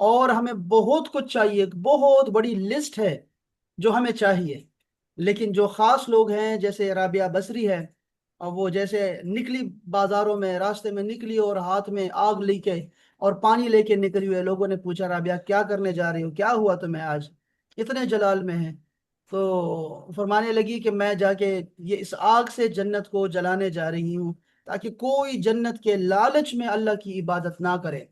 اور ہمیں بہت کچھ چاہیے، ایک بہت بڑی لسٹ ہے جو ہمیں چاہیے، لیکن جو خاص لوگ ہیں جیسے رابعہ بصری ہے، اور وہ جیسے نکلی بازاروں میں، راستے میں نکلی اور ہاتھ میں آگ لے کے اور پانی لے کے نکلی ہوئے، لوگوں نے پوچھا رابعہ کیا کرنے جا رہی ہو، کیا ہوا تمہیں آج اتنے جلال میں ہے؟ تو فرمانے لگی کہ میں جا کے یہ اس آگ سے جنت کو جلانے جا رہی ہوں، تاکہ کوئی جنت کے لالچ میں اللہ کی عبادت نہ کرے،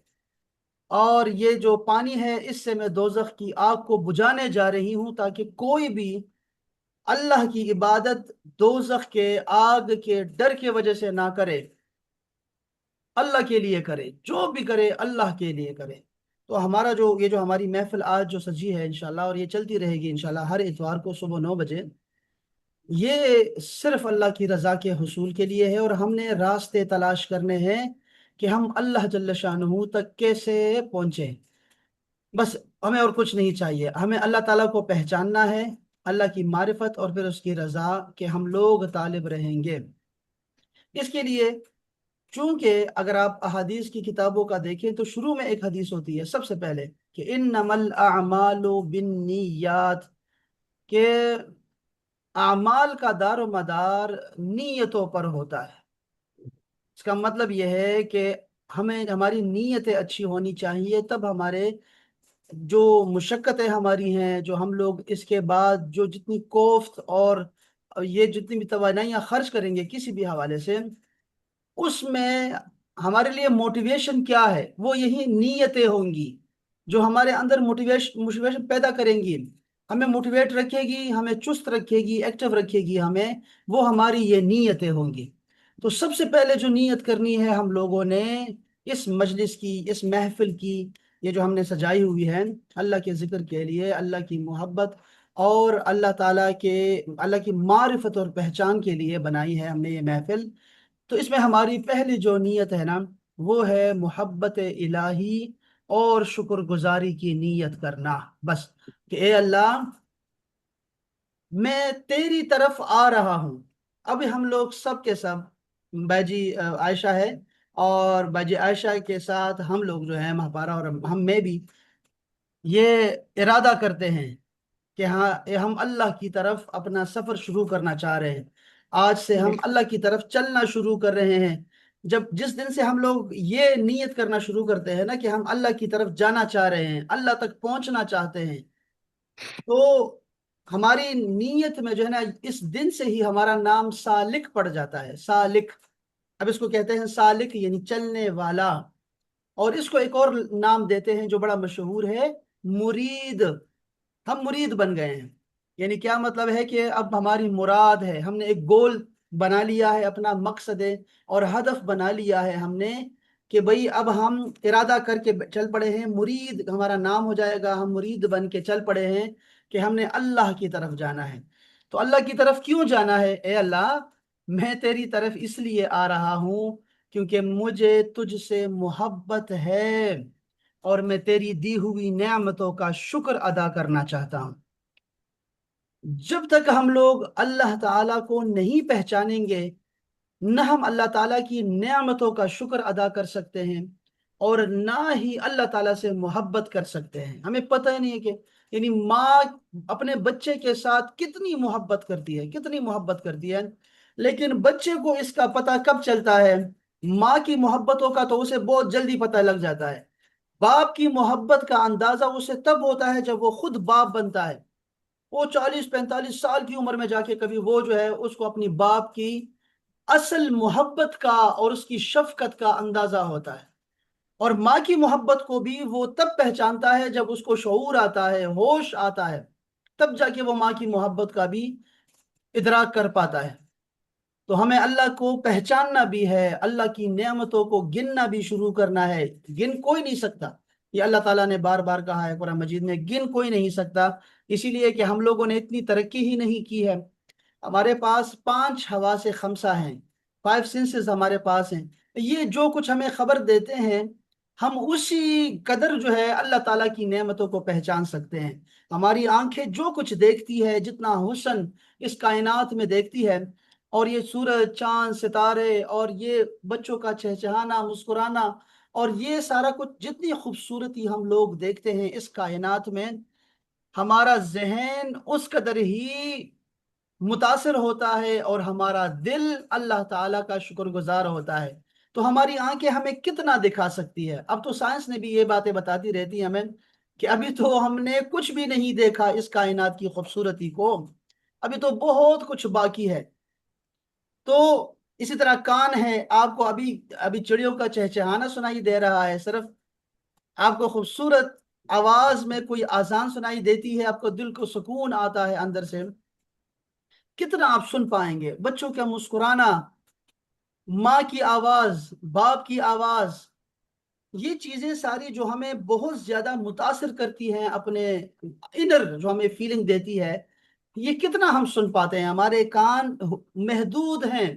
اور یہ جو پانی ہے اس سے میں دوزخ کی آگ کو بجھانے جا رہی ہوں، تاکہ کوئی بھی اللہ کی عبادت دوزخ کے آگ کے ڈر کی وجہ سے نہ کرے، اللہ کے لیے کرے، جو بھی کرے اللہ کے لیے کرے۔ تو ہمارا جو یہ جو ہماری محفل آج جو سجی ہے انشاءاللہ، اور یہ چلتی رہے گی انشاءاللہ ہر اتوار کو صبح 9 بجے، یہ صرف اللہ کی رضا کے حصول کے لیے ہے، اور ہم نے راستے تلاش کرنے ہیں کہ ہم اللہ جل شانہ تک کیسے پہنچیں۔ بس ہمیں اور کچھ نہیں چاہیے، ہمیں اللہ تعالیٰ کو پہچاننا ہے، اللہ کی معرفت اور پھر اس کی رضا کے ہم لوگ طالب رہیں گے۔ اس کے لیے چونکہ اگر آپ احادیث کی کتابوں کا دیکھیں تو شروع میں ایک حدیث ہوتی ہے سب سے پہلے کہ انما الاعمال بالنیات، کہ اعمال کا دار و مدار نیتوں پر ہوتا ہے۔ اس کا مطلب یہ ہے کہ ہمیں ہماری نیتیں اچھی ہونی چاہیے، تب ہمارے جو مشقتیں ہماری ہیں، جو ہم لوگ اس کے بعد جو جتنی کوفت اور یہ جتنی بھی توانائیاں خرچ کریں گے کسی بھی حوالے سے، اس میں ہمارے لیے موٹیویشن کیا ہے؟ وہ یہی نیتیں ہوں گی جو ہمارے اندر موٹیویشن پیدا کریں گی، ہمیں موٹیویٹ رکھے گی، ہمیں چست رکھے گی، ایکٹیو رکھے گی ہمیں، وہ ہماری یہ نیتیں ہوں گی۔ تو سب سے پہلے جو نیت کرنی ہے ہم لوگوں نے اس مجلس کی، اس محفل کی، یہ جو ہم نے سجائی ہوئی ہے اللہ کے ذکر کے لیے، اللہ کی محبت اور اللہ تعالیٰ کے، اللہ کی معرفت اور پہچان کے لیے بنائی ہے ہم نے یہ محفل۔ تو اس میں ہماری پہلی جو نیت ہے نا، وہ ہے محبت الہی اور شکر گزاری کی نیت کرنا، بس کہ اے اللہ میں تیری طرف آ رہا ہوں۔ اب ہم لوگ سب کے سب، باجی عائشہ ہے، اور باجی عائشہ کے ساتھ ہم لوگ جو ہیں مہپارا اور ہم میں بھی یہ ارادہ کرتے ہیں کہ ہاں ہم اللہ کی طرف اپنا سفر شروع کرنا چاہ رہے ہیں، آج سے ہم اللہ کی طرف چلنا شروع کر رہے ہیں۔ جس دن سے ہم لوگ یہ نیت کرنا شروع کرتے ہیں نا کہ ہم اللہ کی طرف جانا چاہ رہے ہیں، اللہ تک پہنچنا چاہتے ہیں، تو ہماری نیت میں جو ہے نا اس دن سے ہی ہمارا نام سالک پڑ جاتا ہے، سالک۔ اب اس کو کہتے ہیں سالک یعنی چلنے والا، اور اس کو ایک اور نام دیتے ہیں جو بڑا مشہور ہے، مرید۔ ہم مرید بن گئے ہیں، یعنی کیا مطلب ہے کہ اب ہماری مراد ہے، ہم نے ایک گول بنا لیا ہے، اپنا مقصد ہے اور ہدف بنا لیا ہے ہم نے کہ بھئی اب ہم ارادہ کر کے چل پڑے ہیں، مرید ہمارا نام ہو جائے گا، ہم مرید بن کے چل پڑے ہیں کہ ہم نے اللہ کی طرف جانا ہے۔ تو اللہ کی طرف کیوں جانا ہے؟ اے اللہ میں تیری طرف اس لیے آ رہا ہوں کیونکہ مجھے تجھ سے محبت ہے، اور میں تیری دی ہوئی نعمتوں کا شکر ادا کرنا چاہتا ہوں۔ جب تک ہم لوگ اللہ تعالیٰ کو نہیں پہچانیں گے، نہ ہم اللہ تعالیٰ کی نعمتوں کا شکر ادا کر سکتے ہیں، اور نہ ہی اللہ تعالیٰ سے محبت کر سکتے ہیں۔ ہمیں پتہ ہی نہیں ہے کہ یعنی ماں اپنے بچے کے ساتھ کتنی محبت کرتی ہے، کتنی محبت کرتی ہے، لیکن بچے کو اس کا پتہ کب چلتا ہے؟ ماں کی محبتوں کا تو اسے بہت جلدی پتہ لگ جاتا ہے۔ باپ کی محبت کا اندازہ اسے تب ہوتا ہے جب وہ خود باپ بنتا ہے، وہ 40 45 سال کی عمر میں جا کے کبھی وہ جو ہے اس کو اپنی باپ کی اصل محبت کا اور اس کی شفقت کا اندازہ ہوتا ہے۔ اور ماں کی محبت کو بھی وہ تب پہچانتا ہے جب اس کو شعور آتا ہے، ہوش آتا ہے، تب جا کے وہ ماں کی محبت کا بھی ادراک کر پاتا ہے۔ تو ہمیں اللہ کو پہچاننا بھی ہے، اللہ کی نعمتوں کو گننا بھی شروع کرنا ہے۔ گن کوئی نہیں سکتا، یہ اللہ تعالیٰ نے بار بار کہا ہے قرآن مجید میں، گن کوئی نہیں سکتا، اسی لیے کہ ہم لوگوں نے اتنی ترقی ہی نہیں کی ہے۔ ہمارے پاس 5 حواس 5 ہیں، 5 سینسز ہمارے پاس ہیں، یہ جو کچھ ہمیں خبر دیتے ہیں ہم اسی قدر جو ہے اللہ تعالیٰ کی نعمتوں کو پہچان سکتے ہیں۔ ہماری آنکھیں جو کچھ دیکھتی ہے، جتنا حسن اس کائنات میں دیکھتی ہے، اور یہ سورج چاند ستارے اور یہ بچوں کا چہچہانا مسکرانا اور یہ سارا کچھ جتنی خوبصورتی ہم لوگ دیکھتے ہیں اس کائنات میں، ہمارا ذہن اس قدر ہی متاثر ہوتا ہے اور ہمارا دل اللہ تعالیٰ کا شکر گزار ہوتا ہے۔ تو ہماری آنکھیں ہمیں کتنا دکھا سکتی ہے؟ اب تو سائنس نے بھی یہ باتیں بتاتی رہتی ہیں ہمیں کہ ابھی تو ہم نے کچھ بھی نہیں دیکھا اس کائنات کی خوبصورتی کو، ابھی تو بہت کچھ باقی ہے۔ تو اسی طرح کان ہے، آپ کو ابھی ابھی چڑیوں کا چہچہانا سنائی دے رہا ہے، صرف آپ کو خوبصورت آواز میں کوئی آذان سنائی دیتی ہے، آپ کو دل کو سکون آتا ہے اندر سے۔ کتنا آپ سن پائیں گے بچوں کا مسکرانا، ماں کی آواز، باپ کی آواز، یہ چیزیں ساری جو ہمیں بہت زیادہ متاثر کرتی ہیں، اپنے انر جو ہمیں فیلنگ دیتی ہے، یہ کتنا ہم سن پاتے ہیں؟ ہمارے کان محدود ہیں۔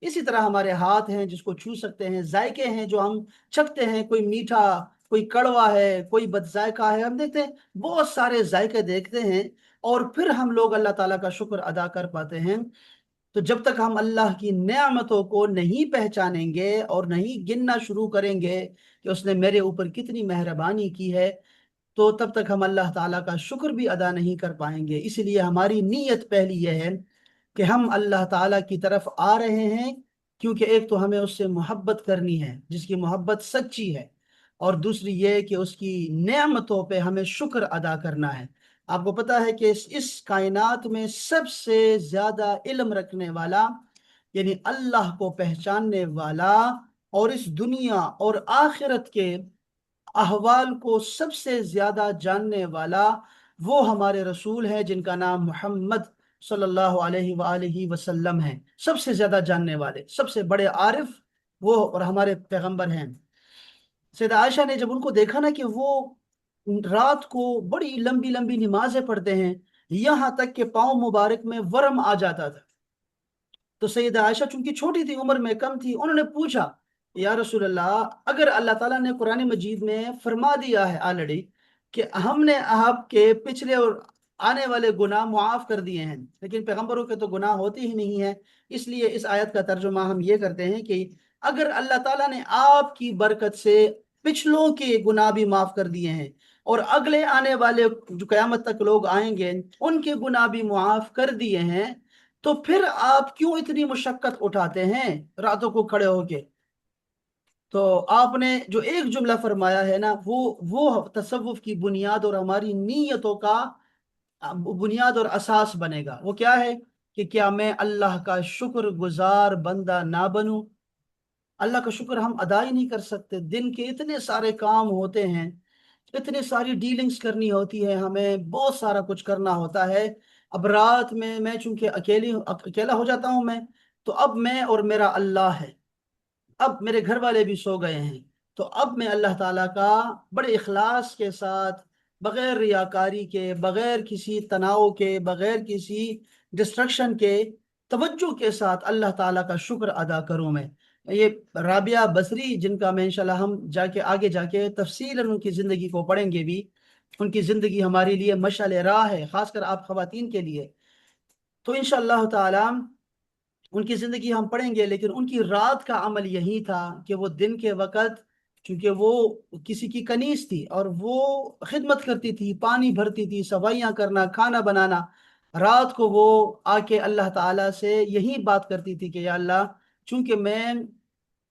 اسی طرح ہمارے ہاتھ ہیں جس کو چھو سکتے ہیں، ذائقے ہیں جو ہم چکھتے ہیں، کوئی میٹھا، کوئی کڑوا ہے، کوئی بد ذائقہ ہے، ہم دیکھتے ہیں بہت سارے ذائقے دیکھتے ہیں، اور پھر ہم لوگ اللہ تعالیٰ کا شکر ادا کر پاتے ہیں۔ تو جب تک ہم اللہ کی نعمتوں کو نہیں پہچانیں گے اور نہیں گننا شروع کریں گے کہ اس نے میرے اوپر کتنی مہربانی کی ہے، تو تب تک ہم اللہ تعالیٰ کا شکر بھی ادا نہیں کر پائیں گے۔ اس لیے ہماری نیت پہلی یہ ہے کہ ہم اللہ تعالیٰ کی طرف آ رہے ہیں، کیونکہ ایک تو ہمیں اس سے محبت کرنی ہے جس کی محبت سچی ہے، اور دوسری یہ کہ اس کی نعمتوں پہ ہمیں شکر ادا کرنا ہے۔ آپ کو پتا ہے کہ اس کائنات میں سب سے زیادہ علم رکھنے والا، یعنی اللہ کو پہچاننے والا، اور اس دنیا اور آخرت کے احوال کو سب سے زیادہ جاننے والا وہ ہمارے رسول ہیں جن کا نام محمد صلی اللہ علیہ وآلہ وسلم ہے۔ سب سے زیادہ جاننے والے، سب سے بڑے عارف وہ اور ہمارے پیغمبر ہیں۔ سیدہ عائشہ نے جب ان کو دیکھا نا کہ وہ رات کو بڑی لمبی لمبی نمازیں پڑھتے ہیں، یہاں تک کہ پاؤں مبارک میں ورم آ جاتا تھا، تو سیدہ عائشہ چونکہ چھوٹی تھی، عمر میں کم تھی، انہوں نے پوچھا یا رسول اللہ، اگر اللہ تعالیٰ نے قرآن مجید میں فرما دیا ہے آلریڈی کہ ہم نے آپ کے پچھلے اور آنے والے گناہ معاف کر دیے ہیں، لیکن پیغمبروں کے تو گناہ ہوتے ہی نہیں ہیں، اس لیے اس آیت کا ترجمہ ہم یہ کرتے ہیں کہ اگر اللہ تعالیٰ نے آپ کی برکت سے پچھلوں کے گناہ بھی معاف کر دیے ہیں، اور اگلے آنے والے جو قیامت تک لوگ آئیں گے ان کے گناہ بھی معاف کر دیے ہیں، تو پھر آپ کیوں اتنی مشقت اٹھاتے ہیں راتوں کو کھڑے ہو کے؟ تو آپ نے جو ایک جملہ فرمایا ہے نا، وہ تصوف کی بنیاد اور ہماری نیتوں کا بنیاد اور اساس بنے گا۔ وہ کیا ہے کہ کیا میں اللہ کا شکر گزار بندہ نہ بنوں؟ اللہ کا شکر ہم ادا ہی نہیں کر سکتے، دن کے اتنے سارے کام ہوتے ہیں، اتنی ساری ڈیلنگز کرنی ہوتی ہے، ہمیں بہت سارا کچھ کرنا ہوتا ہے۔ اب رات میں چونکہ اکیلا ہو جاتا ہوں میں، تو اب میں اور میرا اللہ ہے، اب میرے گھر والے بھی سو گئے ہیں، تو اب میں اللہ تعالیٰ کا بڑے اخلاص کے ساتھ، بغیر ریاکاری کے، بغیر کسی تناؤ کے، بغیر کسی ڈسٹرکشن کے، توجہ کے ساتھ اللہ تعالیٰ کا شکر ادا کروں میں۔ یہ رابعہ بصری جن کا میں انشاءاللہ ہم آگے جا کے تفصیل ان کی زندگی کو پڑھیں گے بھی، ان کی زندگی ہمارے لیے مشعل راہ ہے، خاص کر آپ خواتین کے لیے۔ تو انشاءاللہ تعالی ان کی زندگی ہم پڑھیں گے، لیکن ان کی رات کا عمل یہی تھا کہ وہ دن کے وقت، چونکہ وہ کسی کی کنیز تھی اور وہ خدمت کرتی تھی، پانی بھرتی تھی، صفائیاں کرنا، کھانا بنانا، رات کو وہ آ کے اللہ تعالیٰ سے یہی بات کرتی تھی کہ یا اللہ، چونکہ میں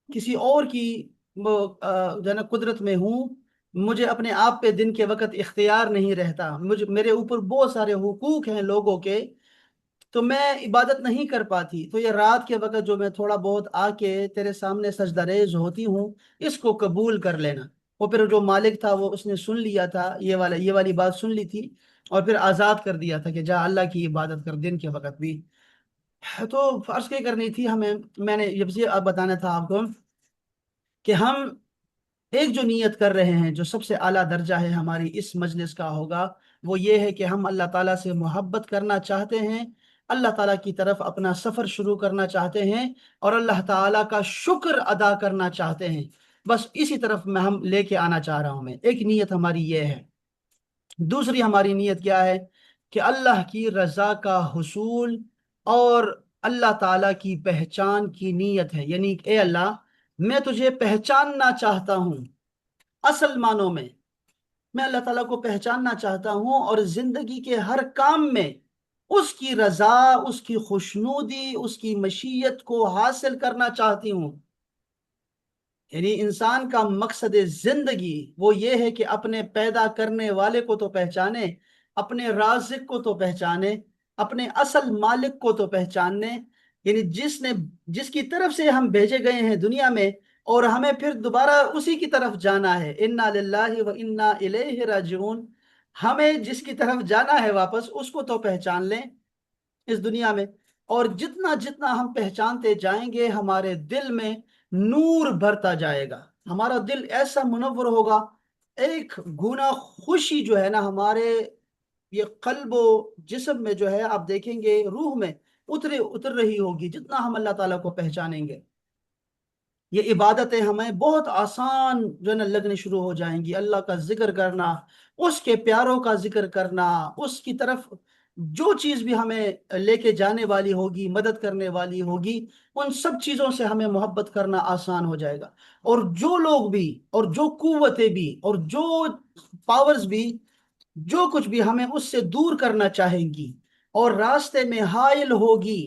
کسی اور کی جو ہے نا قدرت میں ہوں، مجھے اپنے آپ پہ دن کے وقت اختیار نہیں رہتا، میرے اوپر بہت سارے حقوق ہیں لوگوں کے، تو میں عبادت نہیں کر پاتی، تو یہ رات کے وقت جو میں تھوڑا بہت آ کے تیرے سامنے سجدہ ریز ہوتی ہوں، اس کو قبول کر لینا۔ وہ پھر جو مالک تھا وہ اس نے سن لیا تھا، یہ والی بات سن لی تھی، اور پھر آزاد کر دیا تھا کہ جا اللہ کی عبادت کر دن کے وقت بھی۔ تو فرض کی کرنی تھی ہمیں، میں نے یہ اب بتانا تھا آپ کو کہ ہم ایک جو نیت کر رہے ہیں، جو سب سے اعلیٰ درجہ ہے ہماری اس مجلس کا ہوگا، وہ یہ ہے کہ ہم اللہ تعالیٰ سے محبت کرنا چاہتے ہیں، اللہ تعالیٰ کی طرف اپنا سفر شروع کرنا چاہتے ہیں، اور اللہ تعالیٰ کا شکر ادا کرنا چاہتے ہیں۔ بس اسی طرف میں ہم لے کے آنا چاہ رہا ہوں میں، ایک نیت ہماری یہ ہے۔ دوسری ہماری نیت کیا ہے کہ اللہ کی رضا کا حصول اور اللہ تعالیٰ کی پہچان کی نیت ہے، یعنی اے اللہ، میں تجھے پہچاننا چاہتا ہوں، اصل معنوں میں اللہ تعالیٰ کو پہچاننا چاہتا ہوں، اور زندگی کے ہر کام میں اس کی رضا، اس کی خوشنودی، اس کی مشیت کو حاصل کرنا چاہتی ہوں۔ یعنی انسان کا مقصد زندگی وہ یہ ہے کہ اپنے پیدا کرنے والے کو تو پہچانے، اپنے رازق کو تو پہچانے، اپنے اصل مالک کو تو پہچاننے، یعنی جس کی طرف سے ہم بھیجے گئے ہیں دنیا میں، اور ہمیں پھر دوبارہ اسی کی طرف جانا ہے۔ انا للہ و انا الیہ راجعون، ہمیں جس کی طرف جانا ہے واپس اس کو تو پہچان لیں اس دنیا میں، اور جتنا جتنا ہم پہچانتے جائیں گے ہمارے دل میں نور بھرتا جائے گا، ہمارا دل ایسا منور ہوگا، ایک گنا خوشی جو ہے نا ہمارے یہ قلب و جسم میں جو ہے آپ دیکھیں گے روح میں اتر رہی ہوگی جتنا ہم اللہ تعالیٰ کو پہچانیں گے۔ یہ عبادتیں ہمیں بہت آسان جو ہے نا لگنے شروع ہو جائیں گی، اللہ کا ذکر کرنا، اس کے پیاروں کا ذکر کرنا، اس کی طرف جو چیز بھی ہمیں لے کے جانے والی ہوگی، مدد کرنے والی ہوگی، ان سب چیزوں سے ہمیں محبت کرنا آسان ہو جائے گا۔ اور جو لوگ بھی، اور جو قوتیں بھی، اور جو پاورز بھی، جو کچھ بھی ہمیں اس سے دور کرنا چاہیں گی اور راستے میں حائل ہوگی،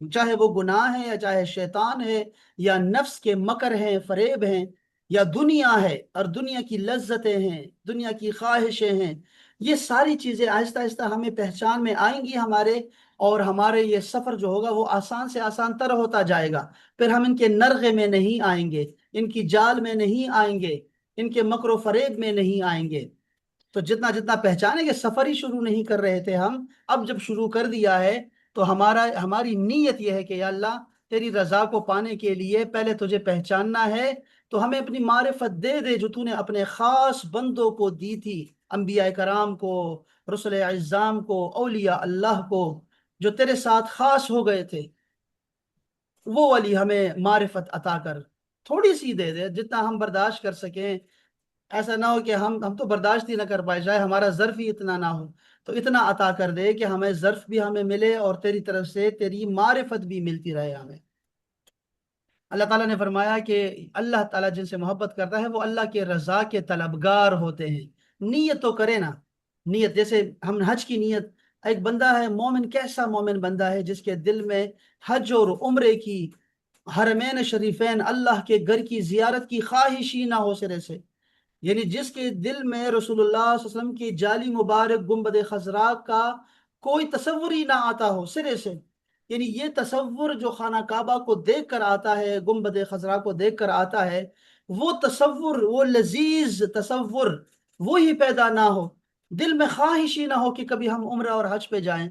چاہے وہ گناہ ہے، یا چاہے شیطان ہے، یا نفس کے مکر ہیں، فریب ہیں، یا دنیا ہے اور دنیا کی لذتیں ہیں، دنیا کی خواہشیں ہیں، یہ ساری چیزیں آہستہ آہستہ ہمیں پہچان میں آئیں گی ہمارے، اور ہمارے یہ سفر جو ہوگا وہ آسان سے آسان تر ہوتا جائے گا۔ پھر ہم ان کے نرغے میں نہیں آئیں گے، ان کی جال میں نہیں آئیں گے، ان کے مکر و فریب میں نہیں آئیں گے۔ تو جتنا جتنا پہچانیں گے، سفر ہی شروع نہیں کر رہے تھے ہم، اب جب شروع کر دیا ہے تو ہماری نیت یہ ہے کہ یا اللہ تیری رضا کو پانے کے لیے پہلے تجھے پہچاننا ہے، تو ہمیں اپنی معرفت دے دے جو تو نے اپنے خاص بندوں کو دی تھی، انبیاء کرام کو، رسل اعظام کو، اولیاء اللہ کو، جو تیرے ساتھ خاص ہو گئے تھے، وہ والی ہمیں معرفت عطا کر، تھوڑی سی دے دے جتنا ہم برداشت کر سکیں۔ ایسا نہ ہو کہ ہم تو برداشت ہی نہ کر پائے، جائے ہمارا ظرف ہی اتنا نہ ہو، تو اتنا عطا کر دے کہ ہمیں ظرف بھی ہمیں ملے اور تیری طرف سے تیری معرفت بھی ملتی رہے ہمیں۔ اللہ تعالیٰ نے فرمایا کہ اللہ تعالیٰ جن سے محبت کرتا ہے وہ اللہ کے رضا کے طلبگار ہوتے ہیں۔ نیت تو کرے نا، نیت جیسے ہم حج کی نیت، ایک بندہ ہے مومن، کیسا مومن بندہ ہے جس کے دل میں حج اور عمرے کی، حرمین شریفین، اللہ کے گھر کی زیارت کی خواہش ہی نہ ہو سرے سے، یعنی جس کے دل میں رسول اللہ صلی اللہ علیہ وسلم کی جالی مبارک گنبد خضرا کا کوئی تصور ہی نہ آتا ہو سرے سے، یعنی یہ تصور جو خانہ کعبہ کو دیکھ کر آتا ہے، گنبد خضرا کو دیکھ کر آتا ہے، وہ تصور، وہ لذیذ تصور وہی پیدا نہ ہو، دل میں خواہش ہی نہ ہو کہ کبھی ہم عمرہ اور حج پہ جائیں۔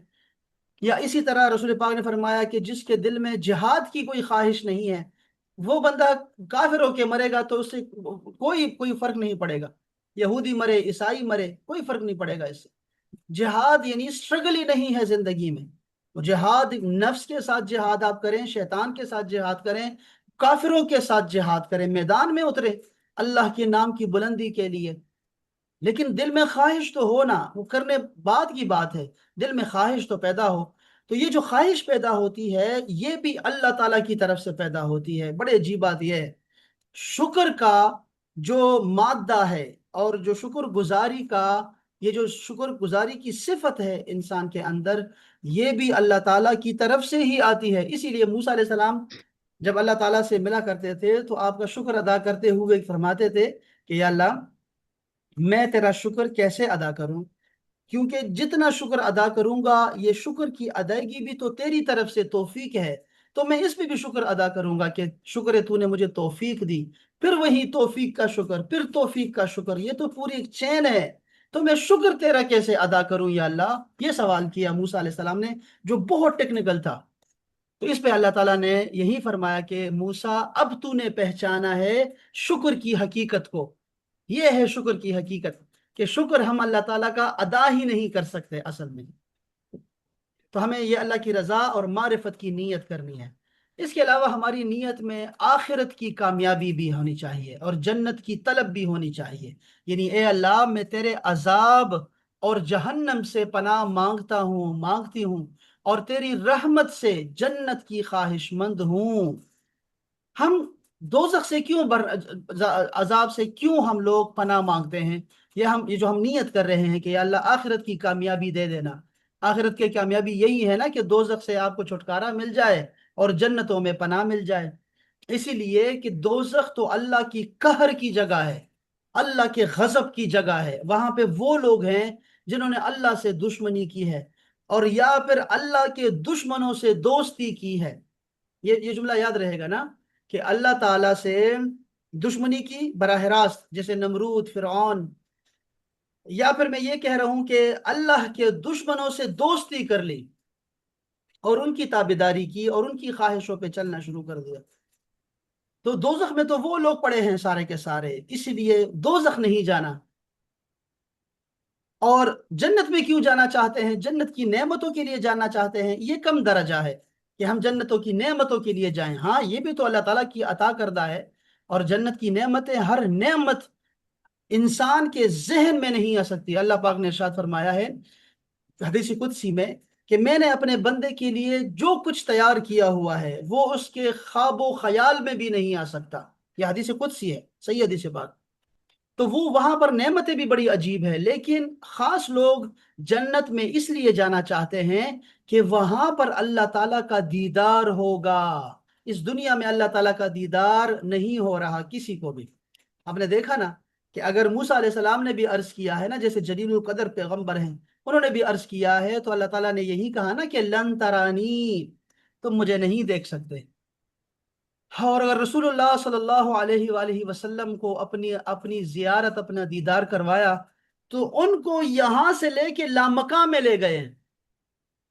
یا اسی طرح رسول پاک نے فرمایا کہ جس کے دل میں جہاد کی کوئی خواہش نہیں ہے، وہ بندہ کافر ہو کے مرے گا تو اس سے کوئی فرق نہیں پڑے گا، یہودی مرے، عیسائی مرے، کوئی فرق نہیں پڑے گا اس سے۔ جہاد یعنی سٹرگل ہی نہیں ہے زندگی میں، وہ جہاد نفس کے ساتھ جہاد آپ کریں، شیطان کے ساتھ جہاد کریں، کافروں کے ساتھ جہاد کریں، میدان میں اترے اللہ کے نام کی بلندی کے لیے، لیکن دل میں خواہش تو ہو نا، وہ کرنے بعد کی بات ہے، دل میں خواہش تو پیدا ہو۔ تو یہ جو خواہش پیدا ہوتی ہے یہ بھی اللہ تعالیٰ کی طرف سے پیدا ہوتی ہے۔ بڑے عجیب بات یہ ہے، شکر کا جو مادہ ہے اور جو شکر گزاری کا، یہ جو شکر گزاری کی صفت ہے انسان کے اندر، یہ بھی اللہ تعالیٰ کی طرف سے ہی آتی ہے۔ اسی لیے موسیٰ علیہ السلام جب اللہ تعالیٰ سے ملا کرتے تھے تو آپ کا شکر ادا کرتے ہوئے فرماتے تھے کہ یا اللہ میں تیرا شکر کیسے ادا کروں، کیونکہ جتنا شکر ادا کروں گا یہ شکر کی ادائیگی بھی تو تیری طرف سے توفیق ہے، تو میں اس پہ بھی شکر ادا کروں گا کہ شکر ہے تو نے مجھے توفیق دی، پھر وہی توفیق کا شکر، پھر توفیق کا شکر، یہ تو پوری ایک چین ہے، تو میں شکر تیرا کیسے ادا کروں یا اللہ، یہ سوال کیا موسیٰ علیہ السلام نے جو بہت ٹیکنیکل تھا۔ تو اس پہ اللہ تعالیٰ نے یہی فرمایا کہ موسیٰ اب تو نے پہچانا ہے شکر کی حقیقت کو، یہ ہے شکر کی حقیقت، کہ شکر ہم اللہ تعالیٰ کا ادا ہی نہیں کر سکتے اصل میں، تو ہمیں یہ اللہ کی رضا اور معرفت کی نیت کرنی ہے۔ اس کے علاوہ ہماری نیت میں آخرت کی کامیابی بھی ہونی چاہیے اور جنت کی طلب بھی ہونی چاہیے، یعنی اے اللہ میں تیرے عذاب اور جہنم سے پناہ مانگتا ہوں، مانگتی ہوں، اور تیری رحمت سے جنت کی خواہش مند ہوں۔ ہم دوزخ سے کیوں عذاب سے کیوں ہم لوگ پناہ مانگتے ہیں؟ یہ جو ہم نیت کر رہے ہیں کہ یا اللہ آخرت کی کامیابی دے دینا، آخرت کی کامیابی یہی ہے نا کہ دوزخ سے آپ کو چھٹکارا مل جائے اور جنتوں میں پناہ مل جائے۔ اسی لیے کہ دوزخ تو اللہ کی قہر کی جگہ ہے، اللہ کے غضب کی جگہ ہے، وہاں پہ وہ لوگ ہیں جنہوں نے اللہ سے دشمنی کی ہے، اور یا پھر اللہ کے دشمنوں سے دوستی کی ہے۔ یہ جملہ یاد رہے گا نا، کہ اللہ تعالیٰ سے دشمنی کی براہ راست، جیسے نمرود، فرعون، یا پھر میں یہ کہہ رہا ہوں کہ اللہ کے دشمنوں سے دوستی کر لی اور ان کی تابعداری کی اور ان کی خواہشوں پہ چلنا شروع کر دیا۔ تو دوزخ میں تو وہ لوگ پڑے ہیں سارے کے سارے، اسی لیے دوزخ نہیں جانا۔ اور جنت میں کیوں جانا چاہتے ہیں؟ جنت کی نعمتوں کے لیے جانا چاہتے ہیں، یہ کم درجہ ہے کہ ہم جنتوں کی نعمتوں کے لیے جائیں۔ ہاں، یہ بھی تو اللہ تعالیٰ کی عطا کردہ ہے، اور جنت کی نعمتیں، ہر نعمت انسان کے ذہن میں نہیں آ سکتی۔ اللہ پاک نے ارشاد فرمایا ہے حدیث قدسی میں کہ میں نے اپنے بندے کے لیے جو کچھ تیار کیا ہوا ہے وہ اس کے خواب و خیال میں بھی نہیں آ سکتا۔ یہ حدیث قدسی ہے، صحیح حدیث بات۔ تو وہ وہاں پر نعمتیں بھی بڑی عجیب ہے، لیکن خاص لوگ جنت میں اس لیے جانا چاہتے ہیں کہ وہاں پر اللہ تعالیٰ کا دیدار ہوگا۔ اس دنیا میں اللہ تعالیٰ کا دیدار نہیں ہو رہا کسی کو بھی۔ آپ نے دیکھا نا کہ اگر موسیٰ علیہ السلام نے بھی عرض کیا ہے نا، جیسے جلیل القدر پیغمبر ہیں، انہوں نے بھی عرض کیا ہے، تو اللہ تعالیٰ نے یہی کہا نا کہ لن ترانی، تم مجھے نہیں دیکھ سکتے۔ اور اگر رسول اللہ صلی اللہ علیہ وآلہ وسلم کو اپنی اپنی زیارت، اپنا دیدار کروایا، تو ان کو یہاں سے لے کے لامکان میں لے گئے ہیں۔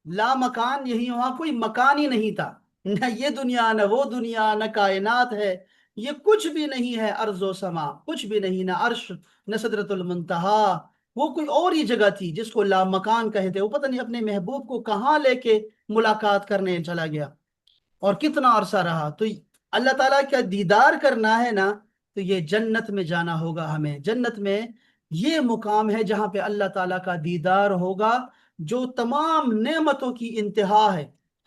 لامکان، یہی وہاں کوئی مکان ہی نہیں تھا، نہ یہ دنیا نہ وہ دنیا نہ کائنات ہے، یہ کچھ بھی نہیں ہے، ارض و سما کچھ بھی نہیں، نہ عرش نہ سدرۃ المنتہا، وہ کوئی اور ہی جگہ تھی جس کو لامکان کہتے۔ وہ پتہ نہیں اپنے محبوب کو کہاں لے کے ملاقات کرنے چلا گیا اور کتنا عرصہ رہا۔ تو اللہ تعالیٰ کا دیدار کرنا ہے نا، تو یہ جنت میں جانا ہوگا ہمیں۔ جنت میں یہ مقام ہے جہاں پہ اللہ تعالیٰ کا دیدار ہوگا، جو تمام نعمتوں کی انتہا ہے،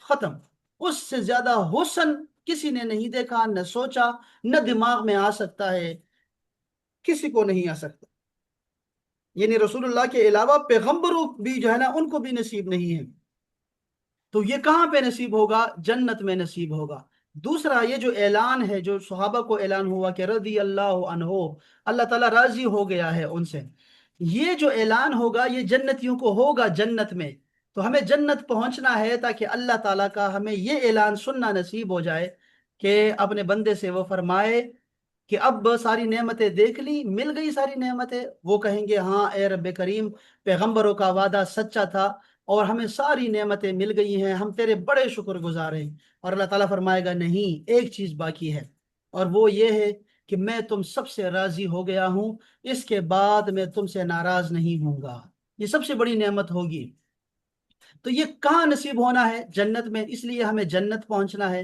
ختم۔ اس سے زیادہ حسن کسی نے نہیں دیکھا، نہ سوچا، نہ دماغ میں آ سکتا ہے، کسی کو نہیں آ سکتا۔ یعنی رسول اللہ کے علاوہ پیغمبروں بھی جو ہے نا، ان کو بھی نصیب نہیں ہے۔ تو یہ کہاں پہ نصیب ہوگا؟ جنت میں نصیب ہوگا۔ دوسرا، یہ جو اعلان ہے، جو صحابہ کو اعلان ہوا کہ رضی اللہ عنہ، اللہ تعالیٰ راضی ہو گیا ہے ان سے، یہ جو اعلان ہوگا یہ جنتیوں کو ہوگا جنت میں۔ تو ہمیں جنت پہنچنا ہے تاکہ اللہ تعالیٰ کا ہمیں یہ اعلان سننا نصیب ہو جائے کہ اپنے بندے سے وہ فرمائے کہ اب ساری نعمتیں دیکھ لی، مل گئی ساری نعمتیں، وہ کہیں گے ہاں اے رب کریم، پیغمبروں کا وعدہ سچا تھا اور ہمیں ساری نعمتیں مل گئی ہیں، ہم تیرے بڑے شکر گزار ہیں۔ اور اللہ تعالیٰ فرمائے گا نہیں، ایک چیز باقی ہے، اور وہ یہ ہے کہ میں تم سب سے راضی ہو گیا ہوں، اس کے بعد میں تم سے ناراض نہیں ہوں گا۔ یہ سب سے بڑی نعمت ہوگی۔ تو یہ کہاں نصیب ہونا ہے؟ جنت میں۔ اس لیے ہمیں جنت پہنچنا ہے۔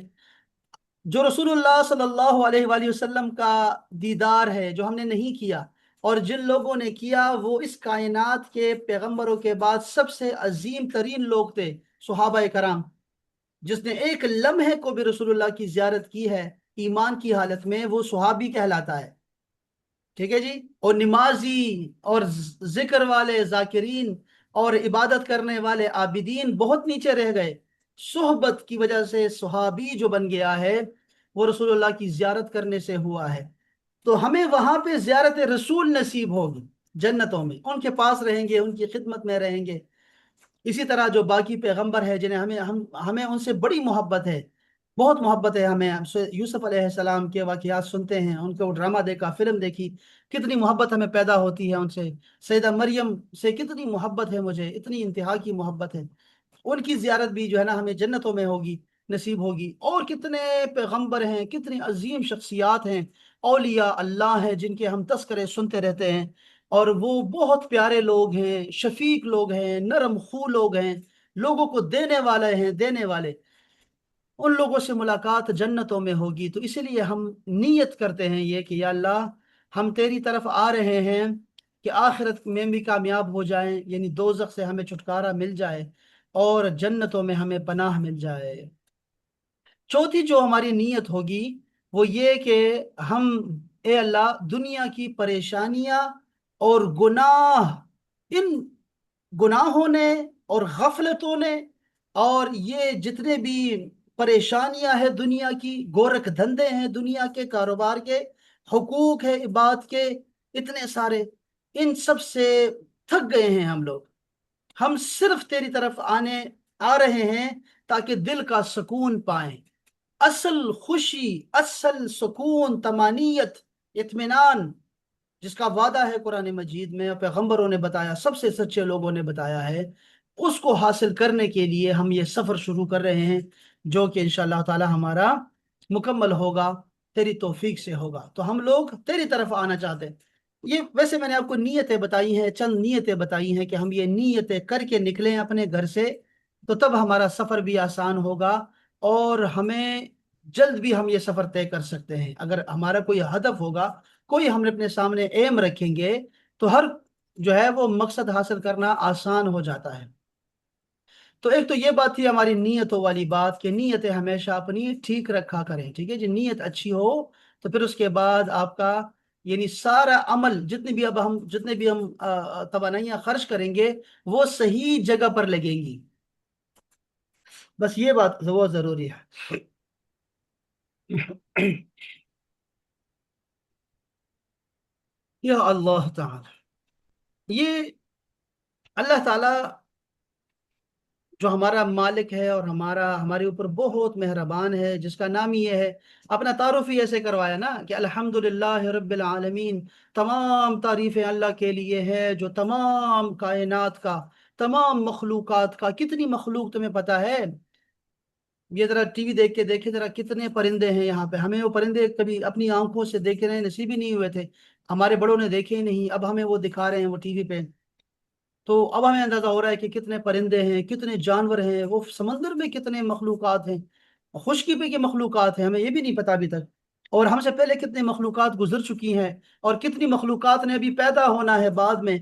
جو رسول اللہ صلی اللہ علیہ وآلہ وسلم کا دیدار ہے، جو ہم نے نہیں کیا، اور جن لوگوں نے کیا، وہ اس کائنات کے پیغمبروں کے بعد سب سے عظیم ترین لوگ تھے، صحابہ کرام۔ جس نے ایک لمحے کو بھی رسول اللہ کی زیارت کی ہے ایمان کی حالت میں، وہ صحابی کہلاتا ہے۔ ٹھیک ہے جی؟ اور نمازی اور ذکر والے ذاکرین اور عبادت کرنے والے عابدین بہت نیچے رہ گئے۔ صحبت کی وجہ سے صحابی جو بن گیا ہے، وہ رسول اللہ کی زیارت کرنے سے ہوا ہے۔ تو ہمیں وہاں پہ زیارت رسول نصیب ہوگی جنتوں میں، ان کے پاس رہیں گے، ان کی خدمت میں رہیں گے۔ اسی طرح جو باقی پیغمبر ہے جنہیں ہمیں ان سے بڑی محبت ہے، بہت محبت ہے ہمیں۔ ہم سے یوسف علیہ السلام کے واقعات سنتے ہیں، ان کو ڈرامہ دیکھا، فلم دیکھی، کتنی محبت ہمیں پیدا ہوتی ہے ان سے۔ سیدہ مریم سے کتنی محبت ہے مجھے، اتنی انتہا کی محبت ہے۔ ان کی زیارت بھی جو ہے نا ہمیں جنتوں میں ہوگی، نصیب ہوگی۔ اور کتنے پیغمبر ہیں، کتنی عظیم شخصیات ہیں، اولیاء اللہ ہیں جن کے ہم تذکرے سنتے رہتے ہیں، اور وہ بہت پیارے لوگ ہیں، شفیق لوگ ہیں، نرم خو لوگ ہیں، لوگوں کو دینے والے ہیں، دینے والے۔ ان لوگوں سے ملاقات جنتوں میں ہوگی۔ تو اسی لیے ہم نیت کرتے ہیں یہ کہ یا اللہ، ہم تیری طرف آ رہے ہیں کہ آخرت میں بھی کامیاب ہو جائیں، یعنی دوزخ سے ہمیں چھٹکارا مل جائے اور جنتوں میں ہمیں پناہ مل جائے۔ چوتھی جو ہماری نیت ہوگی وہ یہ کہ ہم، اے اللہ، دنیا کی پریشانیاں اور گناہ، ان گناہوں نے اور غفلتوں نے اور یہ جتنے بھی پریشانیاں ہیں دنیا کی، گورکھ دھندے ہیں دنیا کے، کاروبار کے، حقوق ہے عباد کے، اتنے سارے، ان سب سے تھک گئے ہیں ہم لوگ۔ ہم صرف تیری طرف آ رہے ہیں تاکہ دل کا سکون پائیں، اصل خوشی، اصل سکون، طمانیت، اطمینان، جس کا وعدہ ہے قرآن مجید میں، پیغمبروں نے بتایا، سب سے سچے لوگوں نے بتایا ہے، اس کو حاصل کرنے کے لیے ہم یہ سفر شروع کر رہے ہیں، جو کہ انشاءاللہ تعالی ہمارا مکمل ہوگا، تیری توفیق سے ہوگا۔ تو ہم لوگ تیری طرف آنا چاہتے ہیں۔ یہ ویسے میں نے آپ کو نیتیں بتائی ہیں، چند نیتیں بتائی ہیں کہ ہم یہ نیتیں کر کے نکلیں اپنے گھر سے، تو تب ہمارا سفر بھی آسان ہوگا، اور ہمیں جلد بھی ہم یہ سفر طے کر سکتے ہیں۔ اگر ہمارا کوئی ہدف ہوگا، کوئی ہم اپنے سامنے ایم رکھیں گے، تو ہر جو ہے وہ مقصد حاصل کرنا آسان ہو جاتا ہے۔ تو ایک تو یہ بات تھی ہماری نیتوں والی بات، کہ نیتیں ہمیشہ اپنی ٹھیک رکھا کریں، ٹھیک ہے جی، نیت اچھی ہو تو پھر اس کے بعد آپ کا یعنی سارا عمل، جتنے بھی ہم توانائیاں خرچ کریں گے، وہ صحیح جگہ پر لگیں گی۔ بس یہ بات وہ ضروری ہے۔ یا اللہ تعالی، یہ اللہ تعالی جو ہمارا مالک ہے اور ہمارے اوپر بہت مہربان ہے، جس کا نام ہی یہ ہے، اپنا تعارف ہی ایسے کروایا نا کہ الحمدللہ رب العالمین، تمام تعریفیں اللہ کے لیے ہے، جو تمام کائنات کا، تمام مخلوقات کا، کتنی مخلوق تمہیں پتہ ہے؟ یہ ذرا ٹی وی دیکھ کے دیکھے ذرا، کتنے پرندے ہیں یہاں پہ، ہمیں وہ پرندے کبھی اپنی آنکھوں سے دیکھنے نصیب ہی نہیں ہوئے تھے، ہمارے بڑوں نے دیکھے ہی نہیں، اب ہمیں وہ دکھا رہے ہیں وہ ٹی وی پہ، تو اب ہمیں اندازہ ہو رہا ہے کہ کتنے پرندے ہیں، کتنے جانور ہیں، وہ سمندر میں کتنے مخلوقات ہیں، خشکی پہ کے مخلوقات ہیں، ہمیں یہ بھی نہیں پتا ابھی تک، اور ہم سے پہلے کتنے مخلوقات گزر چکی ہیں، اور کتنی مخلوقات نے ابھی پیدا ہونا ہے بعد میں۔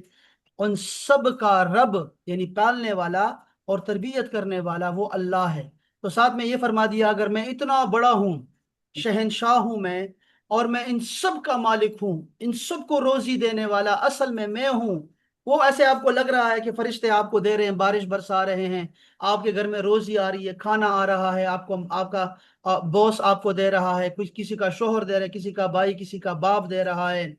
ان سب کا رب، یعنی پالنے والا اور تربیت کرنے والا، وہ اللہ ہے۔ تو ساتھ میں یہ فرما دیا، اگر میں اتنا بڑا ہوں، شہنشاہ ہوں میں، اور میں ان سب کا مالک ہوں، ان سب کو روزی دینے والا اصل میں ہوں۔ وہ ایسے آپ کو لگ رہا ہے کہ فرشتے آپ کو دے رہے ہیں، بارش برسا رہے ہیں، آپ کے گھر میں روزی آ رہی ہے، کھانا آ رہا ہے، آپ کا بوس آپ کو دے رہا ہے، کچھ کسی کا شوہر دے رہا ہے، کسی کا بھائی، کسی کا باپ دے رہا ہے،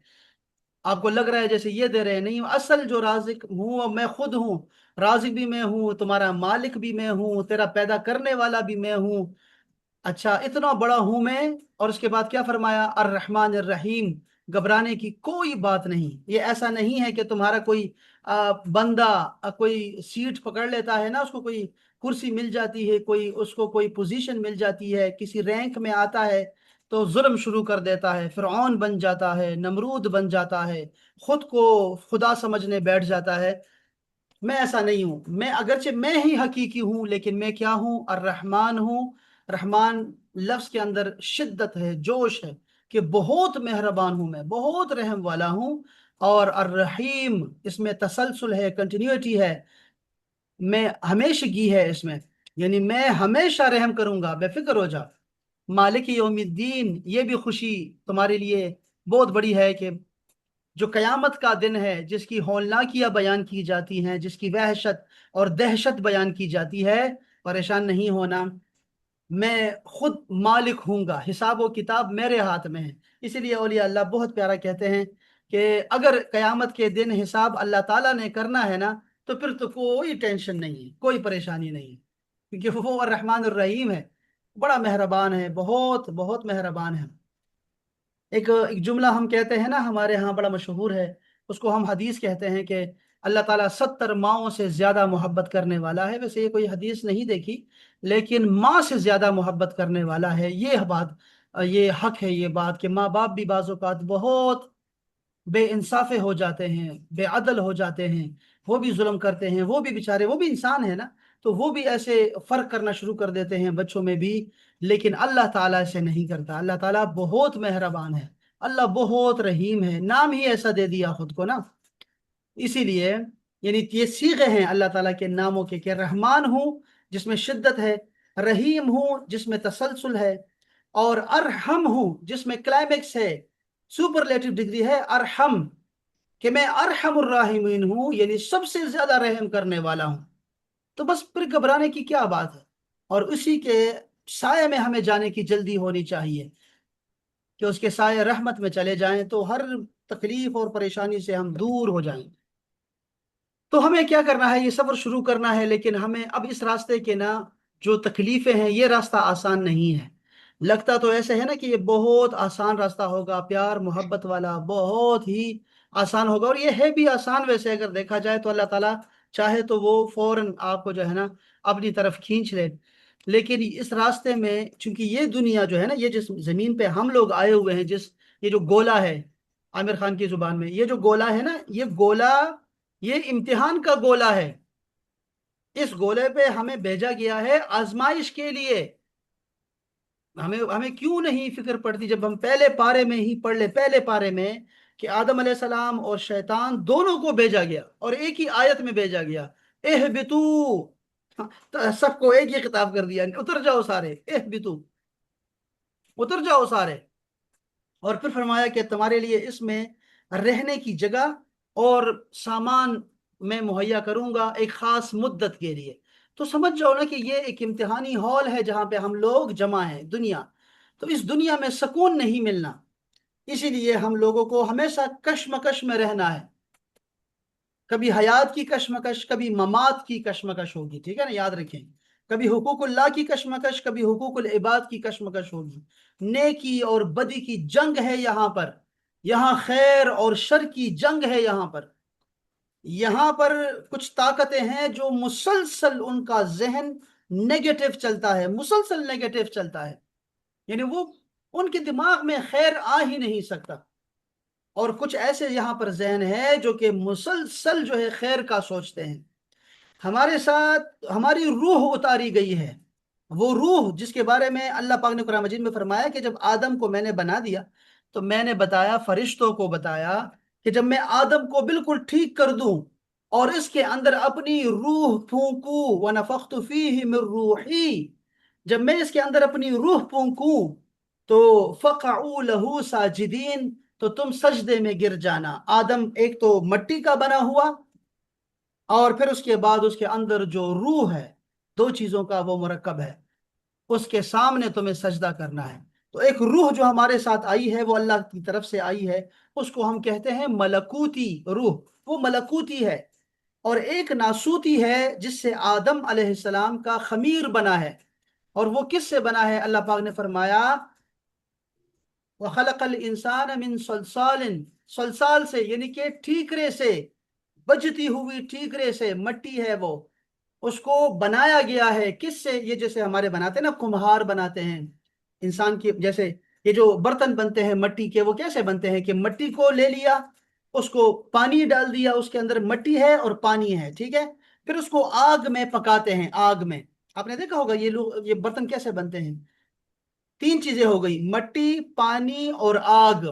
آپ کو لگ رہا ہے جیسے یہ دے رہے ہیں، نہیں، اصل جو رازق ہوں میں خود ہوں، رازق بھی میں ہوں، تمہارا مالک بھی میں ہوں، تیرا پیدا کرنے والا بھی میں ہوں۔ اچھا، اتنا بڑا ہوں میں، اور اس کے بعد کیا فرمایا؟ الرحمن الرحیم، گھبرانے کی کوئی بات نہیں۔ یہ ایسا نہیں ہے کہ تمہارا کوئی بندہ کوئی سیٹ پکڑ لیتا ہے نا، اس کو کوئی کرسی مل جاتی ہے، اس کو کوئی پوزیشن مل جاتی ہے، کسی رینک میں آتا ہے تو ظلم شروع کر دیتا ہے، فرعون بن جاتا ہے، نمرود بن جاتا ہے، خود کو خدا سمجھنے بیٹھ جاتا ہے۔ میں ایسا نہیں ہوں، میں اگرچہ میں ہی حقیقی ہوں، لیکن میں کیا ہوں؟ الرحمن ہوں۔ رحمان لفظ کے اندر شدت ہے، جوش ہے، کہ بہت مہربان ہوں، میں بہت رحم والا ہوں، اور الرحیم، اس میں تسلسل ہے، کنٹینیوٹی ہے، میں ہمیشگی ہے اس میں، یعنی میں ہمیشہ رحم کروں گا، بے فکر ہو جا۔ مالک یوم الدین، یہ بھی خوشی تمہارے لیے بہت بڑی ہے کہ جو قیامت کا دن ہے، جس کی ہولناکیاں بیان کی جاتی ہیں، جس کی وحشت اور دہشت بیان کی جاتی ہے، پریشان نہیں ہونا، میں خود مالک ہوں گا، حساب و کتاب میرے ہاتھ میں ہے۔ اسی لیے اولیاء اللہ بہت پیارا کہتے ہیں کہ اگر قیامت کے دن حساب اللہ تعالیٰ نے کرنا ہے نا، تو پھر تو کوئی ٹینشن نہیں ہے، کوئی پریشانی نہیں ہے، کیونکہ وہ الرحمن الرحیم ہے، بڑا مہربان ہے، بہت بہت مہربان ہے۔ ایک جملہ ہم کہتے ہیں نا، ہمارے ہاں بڑا مشہور ہے، اس کو ہم حدیث کہتے ہیں کہ اللہ تعالیٰ 70 ماؤں سے زیادہ محبت کرنے والا ہے۔ ویسے یہ کوئی حدیث نہیں دیکھی، لیکن ماں سے زیادہ محبت کرنے والا ہے، یہ بات، یہ حق ہے، یہ بات کہ ماں باپ بھی بعض اوقات بہت بے انصافے ہو جاتے ہیں، بے عدل ہو جاتے ہیں، وہ بھی ظلم کرتے ہیں، وہ بھی بیچارے، وہ بھی انسان ہے نا، تو وہ بھی ایسے فرق کرنا شروع کر دیتے ہیں بچوں میں بھی، لیکن اللہ تعالیٰ ایسے نہیں کرتا۔ اللہ تعالیٰ بہت مہربان ہے، اللہ بہت رحیم ہے، نام ہی ایسا دے دیا خود کو نا، اسی لیے یعنی یہ صیغے ہیں اللہ تعالیٰ کے ناموں کے، کہ رحمان ہوں جس میں شدت ہے، رحیم ہوں جس میں تسلسل ہے، اور ارحم ہوں جس میں کلائمیکس ہے، سپرلیٹو ڈگری ہے ارحم، کہ میں ارحم الراحمین ہوں، یعنی سب سے زیادہ رحم کرنے والا ہوں۔ تو بس پھر گھبرانے کی کیا بات ہے، اور اسی کے سائے میں ہمیں جانے کی جلدی ہونی چاہیے کہ اس کے سائے رحمت میں چلے جائیں تو ہر تکلیف اور پریشانی سے ہم دور ہو جائیں۔ تو ہمیں کیا کرنا ہے، یہ سفر شروع کرنا ہے، لیکن ہمیں اب اس راستے کے نا جو تکلیفیں ہیں، یہ راستہ آسان نہیں ہے۔ لگتا تو ایسے ہے نا کہ یہ بہت آسان راستہ ہوگا، پیار محبت والا، بہت ہی آسان ہوگا، اور یہ ہے بھی آسان ویسے اگر دیکھا جائے تو۔ اللہ تعالیٰ چاہے تو وہ فوراً آپ کو جو ہے نا اپنی طرف کھینچ لے، لیکن اس راستے میں چونکہ یہ دنیا جو ہے نا، یہ جس زمین پہ ہم لوگ آئے ہوئے ہیں، یہ جو گولا ہے عامر خان کی زبان میں، یہ جو گولا ہے نا، یہ گولا یہ امتحان کا گولا ہے۔ اس گولے پہ ہمیں بھیجا گیا ہے آزمائش کے لیے۔ ہمیں کیوں نہیں فکر پڑتی جب ہم پہلے پارے میں ہی پڑھ لے، پہلے پارے میں، کہ آدم علیہ السلام اور شیطان دونوں کو بھیجا گیا اور ایک ہی آیت میں بھیجا گیا، اہبتو، سب کو ایک ہی خطاب کر دیا، اتر جاؤ سارے، اہبتو، اتر جاؤ سارے۔ اور پھر فرمایا کہ تمہارے لیے اس میں رہنے کی جگہ اور سامان میں مہیا کروں گا ایک خاص مدت کے لیے۔ تو سمجھ جاؤ نا کہ یہ ایک امتحانی ہال ہے جہاں پہ ہم لوگ جمع ہیں، دنیا۔ تو اس دنیا میں سکون نہیں ملنا، اسی لیے ہم لوگوں کو ہمیشہ کشمکش میں رہنا ہے۔ کبھی حیات کی کشمکش، کبھی ممات کی کشمکش ہوگی، ٹھیک ہے نا، یاد رکھیں۔ کبھی حقوق اللہ کی کشمکش، کبھی حقوق العباد کی کشمکش ہوگی۔ نیکی اور بدی کی جنگ ہے یہاں پر، یہاں خیر اور شر کی جنگ ہے یہاں پر۔ یہاں پر کچھ طاقتیں ہیں جو مسلسل ان کا ذہن نیگیٹو چلتا ہے، مسلسل نیگیٹو چلتا ہے، یعنی وہ ان کے دماغ میں خیر آ ہی نہیں سکتا۔ اور کچھ ایسے یہاں پر ذہن ہے جو کہ مسلسل جو ہے خیر کا سوچتے ہیں۔ ہمارے ساتھ ہماری روح اتاری گئی ہے، وہ روح جس کے بارے میں اللہ پاک نے قرآن مجید میں فرمایا کہ جب آدم کو میں نے بنا دیا تو میں نے بتایا، فرشتوں کو بتایا کہ جب میں آدم کو بالکل ٹھیک کر دوں اور اس کے اندر اپنی روح پھونکوں، وَنَفَخْتُ فِيهِ مِن رُوحِي، جب میں اس کے اندر اپنی روح پھونکوں تو فَقَعُوا لَهُ سَاجِدِينَ، تو تم سجدے میں گر جانا۔ آدم ایک تو مٹی کا بنا ہوا، اور پھر اس کے بعد اس کے اندر جو روح ہے، دو چیزوں کا وہ مرکب ہے، اس کے سامنے تمہیں سجدہ کرنا ہے۔ تو ایک روح جو ہمارے ساتھ آئی ہے وہ اللہ کی طرف سے آئی ہے، اس کو ہم کہتے ہیں ملکوتی روح، وہ ملکوتی ہے۔ اور ایک ناسوتی ہے جس سے آدم علیہ السلام کا خمیر بنا ہے، اور وہ کس سے بنا ہے؟ اللہ پاک نے فرمایا وَخَلَقَ الْإِنسَانَ مِنْ صَلْصَالٍ، صلصال سے، یعنی کہ ٹھیکرے سے، بجتی ہوئی ٹھیکرے سے، مٹی ہے وہ، اس کو بنایا گیا ہے۔ کس سے؟ یہ جیسے ہمارے بناتے ہیں نا، کمہار بناتے ہیں انسان کی، جیسے یہ جو برتن بنتے ہیں مٹی کے، وہ کیسے بنتے ہیں کہ مٹی کو لے لیا، اس کو پانی ڈال دیا، اس کے اندر مٹی ہے اور پانی ہے، ٹھیک ہے، پھر اس کو آگ میں پکاتے ہیں، آگ میں۔ آپ نے دیکھا ہوگا یہ لوگ، یہ برتن کیسے بنتے ہیں، تین چیزیں ہو گئی، مٹی، پانی اور آگ۔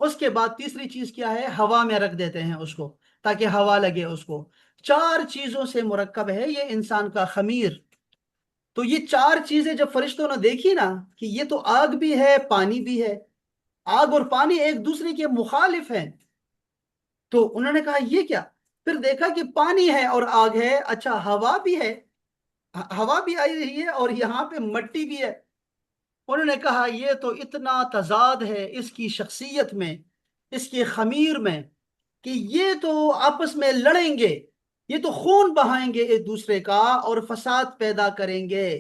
اس کے بعد تیسری چیز کیا ہے؟ ہوا میں رکھ دیتے ہیں اس کو تاکہ ہوا لگے اس کو۔ چار چیزوں سے مرکب ہے یہ انسان کا خمیر۔ تو یہ چار چیزیں جب فرشتوں نے دیکھی نا کہ یہ تو آگ بھی ہے، پانی بھی ہے، آگ اور پانی ایک دوسرے کے مخالف ہیں، تو انہوں نے کہا یہ کیا؟ پھر دیکھا کہ پانی ہے اور آگ ہے، اچھا ہوا بھی ہے، ہوا بھی آئی رہی ہے اور یہاں پہ مٹی بھی ہے۔ انہوں نے کہا یہ تو اتنا تضاد ہے اس کی شخصیت میں، اس کے خمیر میں، کہ یہ تو آپس میں لڑیں گے، یہ تو خون بہائیں گے ایک دوسرے کا اور فساد پیدا کریں گے۔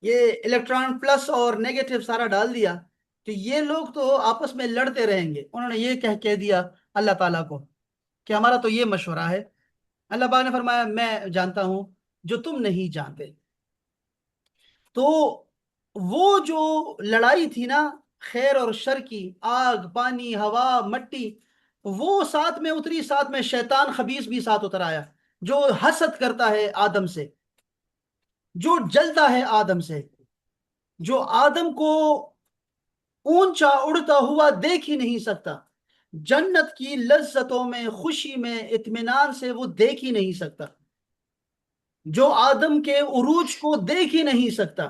یہ الیکٹران پلس اور نیگیٹو سارا ڈال دیا تو یہ لوگ تو آپس میں لڑتے رہیں گے۔ انہوں نے یہ کہہ دیا اللہ تعالیٰ کو کہ ہمارا تو یہ مشورہ ہے۔ اللہ پاک نے فرمایا میں جانتا ہوں جو تم نہیں جانتے۔ تو وہ جو لڑائی تھی نا خیر اور شر کی، آگ، پانی، ہوا، مٹی، وہ ساتھ میں اتری، ساتھ میں شیطان خبیث بھی ساتھ اتر آیا، جو حسد کرتا ہے آدم سے، جو جلتا ہے آدم سے، جو آدم کو اونچا اڑتا ہوا دیکھ ہی نہیں سکتا، جنت کی لذتوں میں، خوشی میں، اطمینان سے وہ دیکھ ہی نہیں سکتا، جو آدم کے عروج کو دیکھ ہی نہیں سکتا،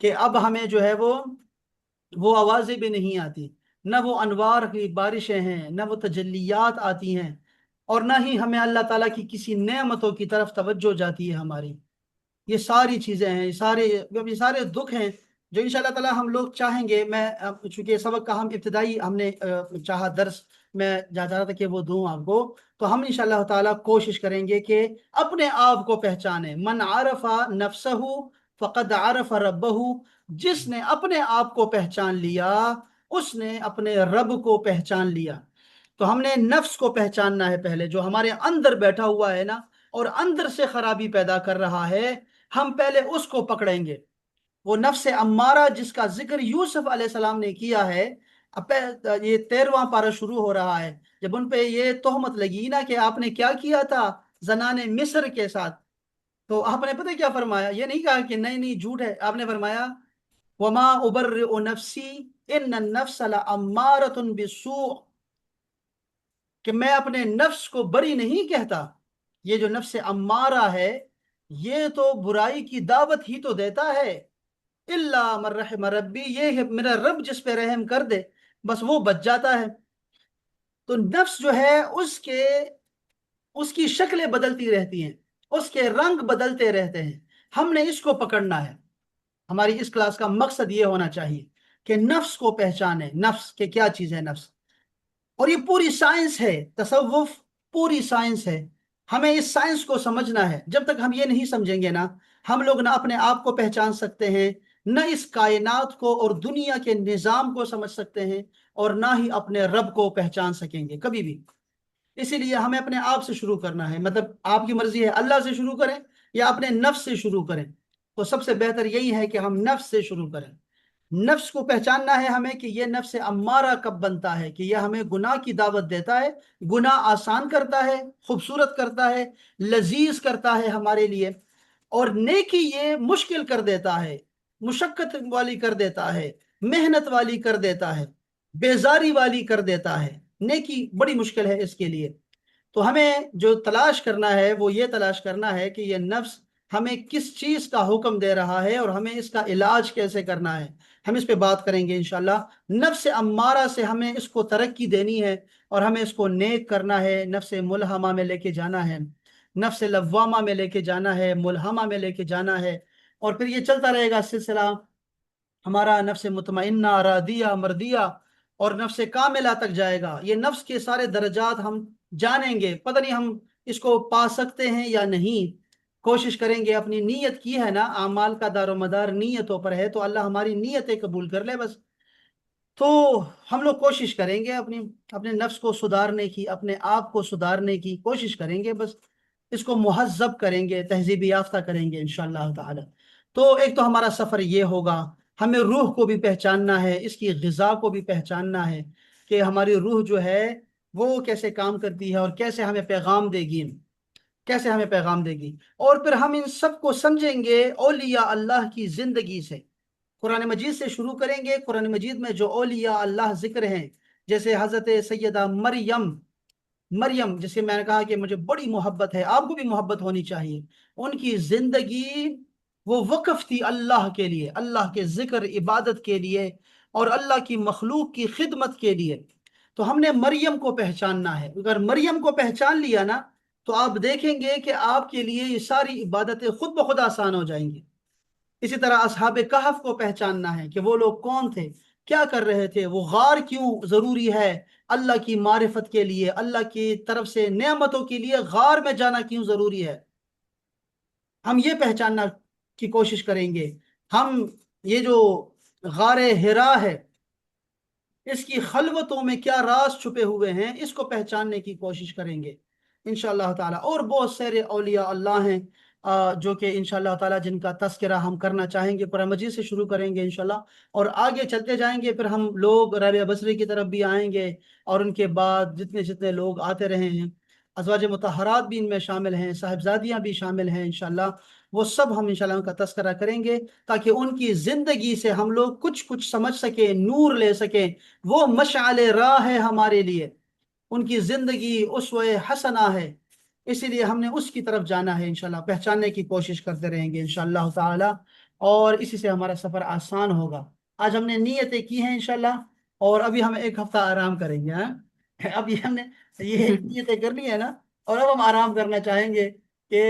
کہ اب ہمیں جو ہے وہ آوازیں بھی نہیں آتی، نہ وہ انوار کی بارشیں ہیں، نہ وہ تجلیات آتی ہیں، اور نہ ہی ہمیں اللہ تعالیٰ کی کسی نعمتوں کی طرف توجہ جاتی ہے ہماری۔ یہ ساری چیزیں ہیں، یہ سارے دکھ ہیں جو انشاءاللہ تعالیٰ ہم لوگ چاہیں گے۔ میں چونکہ سبق کا ہم نے چاہا درس میں جا رہا تھا کہ وہ دوں آپ کو، تو ہم انشاءاللہ تعالیٰ کوشش کریں گے کہ اپنے آپ کو پہچانیں۔ من عرف نفسہ فقد عرف ربہ، جس نے اپنے آپ کو پہچان لیا اس نے اپنے رب کو پہچان لیا۔ تو ہم نے نفس کو پہچاننا ہے پہلے، جو ہمارے اندر بیٹھا ہوا ہے نا، اور اندر سے خرابی پیدا کر رہا ہے، ہم پہلے اس کو پکڑیں گے۔ وہ نفس امارہ جس کا ذکر یوسف علیہ السلام نے کیا ہے، اب یہ 13واں پارہ شروع ہو رہا ہے، جب ان پہ یہ تہمت لگی نا کہ آپ نے کیا کیا تھا زنان مصر کے ساتھ، تو آپ نے پتہ کیا فرمایا؟ یہ نہیں کہا کہ نہیں نہیں جھوٹ ہے، آپ نے فرمایا وما ابرئ نفسی ان النفس لامارۃ بالسوء، کہ میں اپنے نفس کو بری نہیں کہتا۔ یہ جو نفس امارہ ہے یہ تو برائی کی دعوت ہی تو دیتا ہے، الا من رحم ربی، یہ ہے میرا رب جس پہ رحم کر دے بس وہ بچ جاتا ہے۔ تو نفس جو ہے اس کی شکلیں بدلتی رہتی ہیں، اس کے رنگ بدلتے رہتے ہیں، ہم نے اس کو پکڑنا ہے۔ ہماری اس کلاس کا مقصد یہ ہونا چاہیے کہ نفس کو پہچانے، نفس کہ کیا چیز ہے نفس۔ اور یہ پوری سائنس ہے، تصوف پوری سائنس ہے، ہمیں اس سائنس کو سمجھنا ہے۔ جب تک ہم یہ نہیں سمجھیں گے نا، ہم لوگ نہ اپنے آپ کو پہچان سکتے ہیں، نہ اس کائنات کو اور دنیا کے نظام کو سمجھ سکتے ہیں، اور نہ ہی اپنے رب کو پہچان سکیں گے کبھی بھی۔ اسی لیے ہمیں اپنے آپ سے شروع کرنا ہے، مطلب آپ کی مرضی ہے اللہ سے شروع کریں یا اپنے نفس سے شروع کریں، تو سب سے بہتر یہی ہے کہ ہم نفس سے شروع کریں۔ نفس کو پہچاننا ہے ہمیں کہ یہ نفس امارہ کب بنتا ہے، کہ یہ ہمیں گناہ کی دعوت دیتا ہے، گناہ آسان کرتا ہے، خوبصورت کرتا ہے، لذیذ کرتا ہے ہمارے لیے، اور نیکی یہ مشکل کر دیتا ہے، مشقت والی کر دیتا ہے، محنت والی کر دیتا ہے، بیزاری والی کر دیتا ہے۔ نیکی بڑی مشکل ہے اس کے لیے۔ تو ہمیں جو تلاش کرنا ہے وہ یہ تلاش کرنا ہے کہ یہ نفس ہمیں کس چیز کا حکم دے رہا ہے اور ہمیں اس کا علاج کیسے کرنا ہے، ہم اس پہ بات کریں گے انشاءاللہ۔ نفس امارہ سے ہمیں اس کو ترقی دینی ہے اور ہمیں اس کو نیک کرنا ہے، نفس ملہمہ میں لے کے جانا ہے، نفس لوامہ میں لے کے جانا ہے، ملہمہ میں لے کے جانا ہے، اور پھر یہ چلتا رہے گا سلسلہ ہمارا، نفس مطمئنہ، راضیہ، مردیہ، اور نفس کاملہ تک جائے گا۔ یہ نفس کے سارے درجات ہم جانیں گے، پتہ نہیں ہم اس کو پا سکتے ہیں یا نہیں، کوشش کریں گے۔ اپنی نیت کی ہے نا، اعمال کا دار و مدار نیتوں پر ہے، تو اللہ ہماری نیتیں قبول کر لے بس۔ تو ہم لوگ کوشش کریں گے اپنے نفس کو سدھارنے کی، اپنے آپ کو سدھارنے کی کوشش کریں گے بس، اس کو مہذب کریں گے، تہذیب یافتہ کریں گے انشاءاللہ تعالی۔ تو ایک تو ہمارا سفر یہ ہوگا، ہمیں روح کو بھی پہچاننا ہے، اس کی غذا کو بھی پہچاننا ہے کہ ہماری روح جو ہے وہ کیسے کام کرتی ہے اور کیسے ہمیں پیغام دے گی، کیسے ہمیں پیغام دے گی۔ اور پھر ہم ان سب کو سمجھیں گے اولیاء اللہ کی زندگی سے، قرآن مجید سے شروع کریں گے۔ قرآن مجید میں جو اولیاء اللہ ذکر ہیں، جیسے حضرت سیدہ مریم جسے میں نے کہا کہ مجھے بڑی محبت ہے، آپ کو بھی محبت ہونی چاہیے، ان کی زندگی وہ وقف تھی اللہ کے لیے، اللہ کے ذکر عبادت کے لیے، اور اللہ کی مخلوق کی خدمت کے لیے۔ تو ہم نے مریم کو پہچاننا ہے، اگر مریم کو پہچان لیا نا تو آپ دیکھیں گے کہ آپ کے لیے یہ ساری عبادتیں خود بخود آسان ہو جائیں گی۔ اسی طرح اصحاب کہف کو پہچاننا ہے کہ وہ لوگ کون تھے، کیا کر رہے تھے، وہ غار کیوں ضروری ہے اللہ کی معرفت کے لیے، اللہ کی طرف سے نعمتوں کے لیے غار میں جانا کیوں ضروری ہے، ہم یہ پہچاننا کی کوشش کریں گے۔ ہم یہ جو غار ہرا ہے اس کی خلوتوں میں کیا راز چھپے ہوئے ہیں، اس کو پہچاننے کی کوشش کریں گے انشاءاللہ تعالی۔ اور بہت سارے اولیاء اللہ ہیں جو کہ انشاءاللہ تعالی جن کا تذکرہ ہم کرنا چاہیں گے، قرآن مجید سے شروع کریں گے انشاءاللہ، اور آگے چلتے جائیں گے۔ پھر ہم لوگ رابعہ بصری کی طرف بھی آئیں گے، اور ان کے بعد جتنے جتنے لوگ آتے رہے ہیں، ازواج مطہرات بھی ان میں شامل ہیں، صاحبزادیاں بھی شامل ہیں انشاءاللہ، وہ سب ہم انشاءاللہ ان کا تذکرہ کریں گے، تاکہ ان کی زندگی سے ہم لوگ کچھ کچھ سمجھ سکیں، نور لے سکیں۔ وہ مشعل راہ ہے ہمارے لیے، ان کی زندگی اسوہ حسنہ ہے، اسی لیے ہم نے اس کی طرف جانا ہے انشاءاللہ، پہچاننے کی کوشش کرتے رہیں گے انشاءاللہ تعالی۔ اور اسی سے ہمارا سفر آسان ہوگا۔ آج ہم نے نیتیں کی ہیں انشاءاللہ، اور ابھی ہم ایک ہفتہ آرام کریں گے، ہاں اب یہ ہم نے یہ نیتیں کر لی ہے نا، اور اب ہم آرام کرنا چاہیں گے کہ